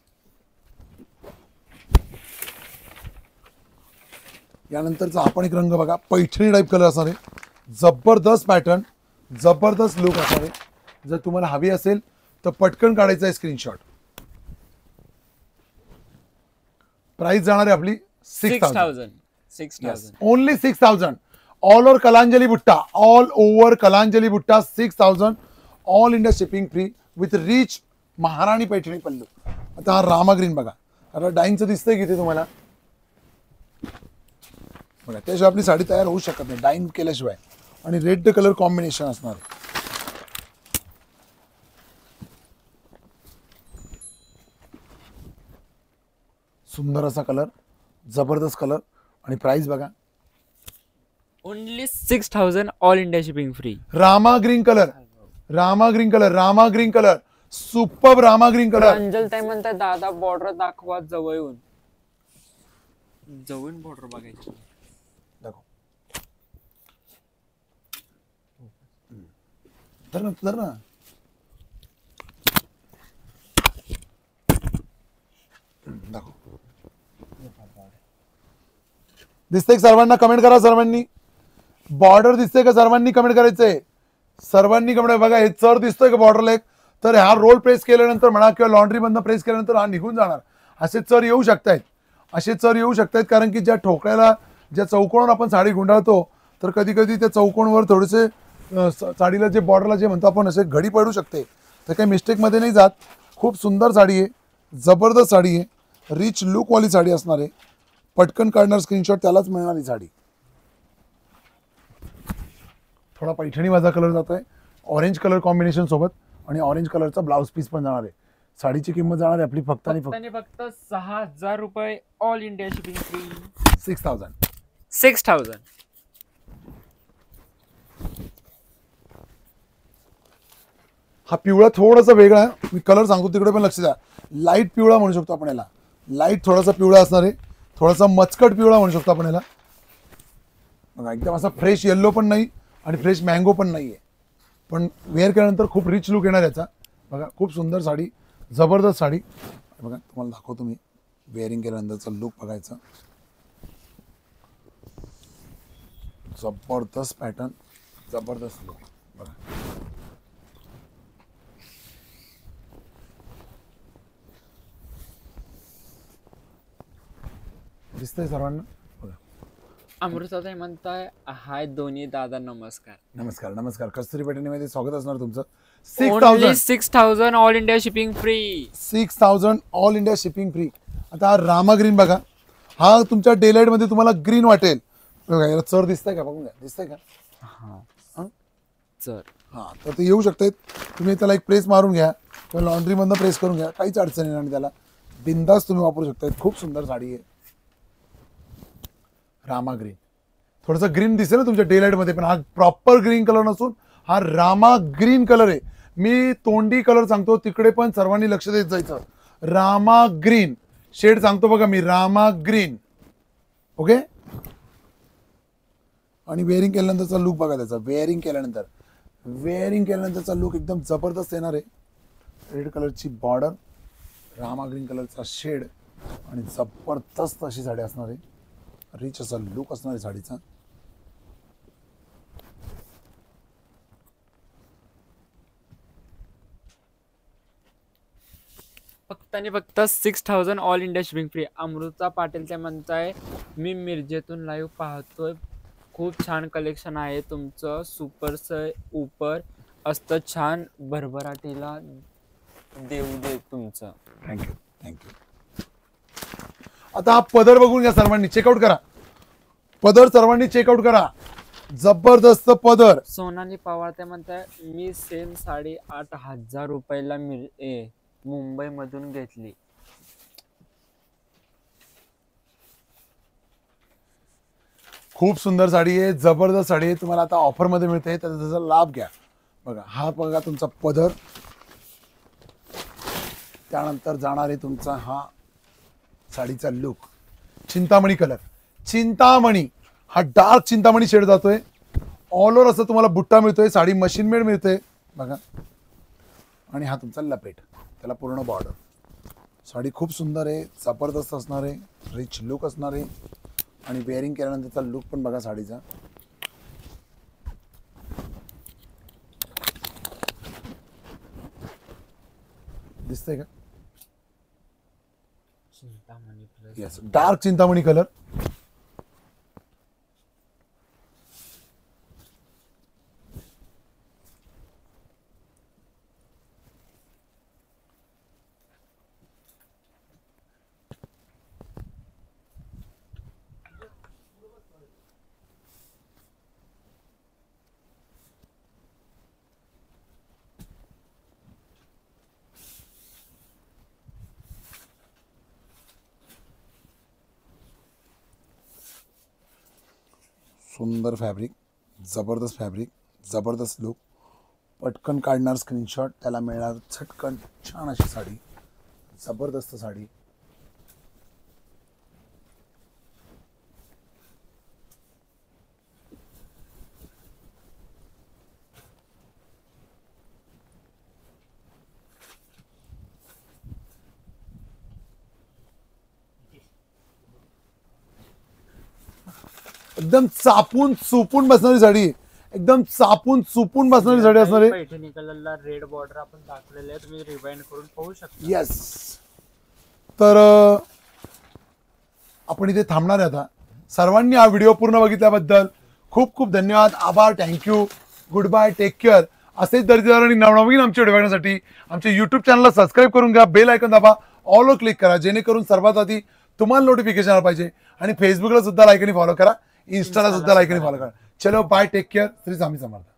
यानंतरचा आपण एक रंग बघा, पैठणी टाईप कलर असणार आहे. जबरदस्त पॅटर्न, जबरदस्त लुक असणार आहे. जर तुम्हाला हवी असेल तर पटकन काढायचा आहे स्क्रीनशॉट. प्राइस जाणार आहे आपली 6000. 6000. ओनली 6000. ऑल ओव्हर कलांजली बुट्टा. ऑल ओव्हर कलांजली बुट्टा 6000. All India shipping free with rich Maharani Paithani पल्लू. आता हा रामा ग्रीन बघा. आता डाईंगचं दिसतंय किती तुम्हाला बघा. त्याशिवाय आपली साडी तयार होऊ शकत नाही डाईंग केल्याशिवाय. आणि रेड कलर कॉम्बिनेशन असणार. सुंदर असा कलर, जबरदस्त कलर. आणि प्राइस बघा, only 6000 all India shipping free. Rama green colour. Rama green colour. Rama green colour. Super Rama green colour. Anjal ताई म्हणताय दादा बॉर्डर दाखवा जवळ येऊन. जवळून बॉर्डर बघायची. दाखव. धर ना, धर ना. दाखव. दिसतंय सर्वांना? कमेंट करा सर्वांनी. बॉर्डर दिसतंय का सर्वांनी? कमेंट करायचंय. सर्वांनी कमेंट. बघा हे चर दिसतोय का बॉर्डरला एक? तर हा रोल प्रेस केल्यानंतर म्हणा किंवा लॉन्ड्री बंद प्रेस केल्यानंतर हा निघून जाणार. असे चर येऊ शकतायत. असे चर येऊ शकतायत कारण की ज्या ठोकळ्याला, ज्या चौकोनावर आपण साडी गुंडाळतो तर कधी कधी त्या चौकोनवर थोडेसे साडीला जे बॉर्डरला जे म्हणतो आपण असे घडी पडू शकते. तर काही मिस्टेकमध्ये नाही जात. खूप सुंदर साडी आहे, जबरदस्त साडी आहे. रिच लुकवाली साडी असणार आहे. पटकन काढणार स्क्रीनशॉट त्यालाच मिळणार ही साडी. थोडा पैठणी माझा कलर जात आहे ऑरेंज कलर कॉम्बिनेशन सोबत. आणि ऑरेंज कलरचा ब्लाउज पीस पण जाणार आहे. साडीची किंमत जाणार आहे आपली फक्त आणि फक्त 6000 रुपये ऑल इंडिया शिपिंग फ्री. 6000. 6000. हा पिवळा थोडासा वेगळा आहे. मी कलर सांगतो तिकडे पण लक्ष द्या. लाईट पिवळा म्हणू शकतो आपण याला. लाईट थोडासा पिवळा असणार आहे. थोडासा मचकट पिवळा म्हणू शकतो आपण याला. बघा एकदम असा फ्रेश येल्लो पण नाही आणि फ्रेश मँगो पण नाही आहे. पण वेअर केल्यानंतर खूप रिच लुक येणार याचा. बघा खूप सुंदर साडी, जबरदस्त साडी. बघा तुम्हाला दाखवतो मी वेअरिंग केल्यानंतरचा लुक बघायचा. जबरदस्त पॅटर्न, जबरदस्त लुक. बघा दिसतंय सर्वांना? बघा. अमृताताई म्हणताय हाय दोन्ही दादा नमस्कार. नमस्कार नमस्कार. कस्तुरी पैठणीमध्ये स्वागत असणार तुमचं. Only 6000 all India shipping free. 6000 all India shipping free. आता हा रामा ग्रीन बघा. हा तुमच्या डेलाइट मध्ये तुम्हाला ग्रीन वाटेल. बघा याला चर दिसतंय का? बघून घ्या. दिसतंय का? हा चर. हा तर ते येऊ शकतात. तुम्ही त्याला एक प्रेस मारून घ्या किंवा लॉन्ड्री मधनं प्रेस करून घ्या. काहीच अडचण येणार नाही त्याला. बिंदास तुम्ही वापरू शकता. खूप सुंदर साडी आहे. रामा ग्रीन. थोडंसं ग्रीन दिसेल ना तुमच्या डेलाइट मध्ये, पण हा प्रॉपर ग्रीन कलर नसून हा रामा ग्रीन कलर आहे. मी तोंडी कलर सांगतो तिकडे पण सर्वांनी लक्ष देत जायचं. रामा ग्रीन शेड सांगतो बघा मी. रामा ग्रीन. ओके. आणि वेअरिंग केल्यानंतरचा लुक बघा त्याचा. वेअरिंग केल्यानंतरचा लुक एकदम जबरदस्त येणार आहे. रेड कलरची बॉर्डर, रामा ग्रीन कलरचा शेड आणि जबरदस्त अशी साडी असणार आहे. रिच असा लुक असणार आहे साडीचा. फक्त आणि फक्त 6000 all India shipping free. Amruta Patil ते म्हणताय मी मिरजेतून लाईव्ह पाहतोय. खूप छान कलेक्शन आहे तुमचं. सुपर से ऊपर असतं छान. भरभराटीला देऊ दे तुमचं. Thank you thank you. आता हा पदर बघून घ्या सर्वांनी, चेकआउट करा. पदर सर्वांनी चेकआउट करा. जबरदस्त पदर. सोनाली पवार ते म्हणताय मी सेम साडी 8000 रुपयाला मुंबई मधून घेतली. खूप सुंदर साडी आहे, जबरदस्त साडी आहे. तुम्हाला आता ऑफर मध्ये मिळते, त्याचा लाभ घ्या. बघा हा बघा तुमचा पदर. त्यानंतर जाणार आहे तुमचा हा साडीचा लुक. चिंतामणी कलर. चिंतामणी हा डार्क चिंतामणी शेड जातोय. ऑल ओव्हर असं तुम्हाला बुट्टा मिळतोय. साडी मशीन मेड मिळते बघा. आणि हा तुमचा लपेट, त्याला पूर्ण बॉर्डर. साडी खूप सुंदर आहे, जबरदस्त असणार आहे, रिच लुक असणार आहे. आणि वेअरिंग केल्यानंतरचा लुक पण बघा साडीचा. दिसतंय का? Yes, dark Chintamani colour. सुंदर फॅब्रिक, जबरदस्त फॅब्रिक, जबरदस्त लुक. पटकन काढणार स्क्रीनशॉट, त्याला मिळणार झटकन छान अशी साडी. जबरदस्त साडी. एकदम चापून चुपून बसणारी साडी. एकदम चापून चुपून बसणारी साडी असणार आहे. पैठणी कलरला रेड बॉर्डर आपण दाखवलेले आहे, तुम्ही रिवाइंड करून पाहू शकता. येस. तर आपण इथे थांबणार आहे आता. सर्वांनी हा व्हिडिओ पूर्ण बघितल्याबद्दल खूप खूप धन्यवाद, आभार, thank you, good bye, take care. असेच दर्जेदार आणि नवनवीन आमचे व्हिडिओ बघण्यासाठी आमच्या युट्यूब चॅनलला सबस्क्राईब करून घ्या. बेल आयकॉन दाबा, ऑल क्लिक करा, जेणेकरून सर्वात आधी तुम्हाला नोटिफिकेशन आलं पाहिजे. आणि फेसबुकला सुद्धा लाईक आणि फॉलो करा, इंस्टाला सुद्धा लाईक आणि फॉलो करा. चलो bye, take care. Shri Swami Samarth.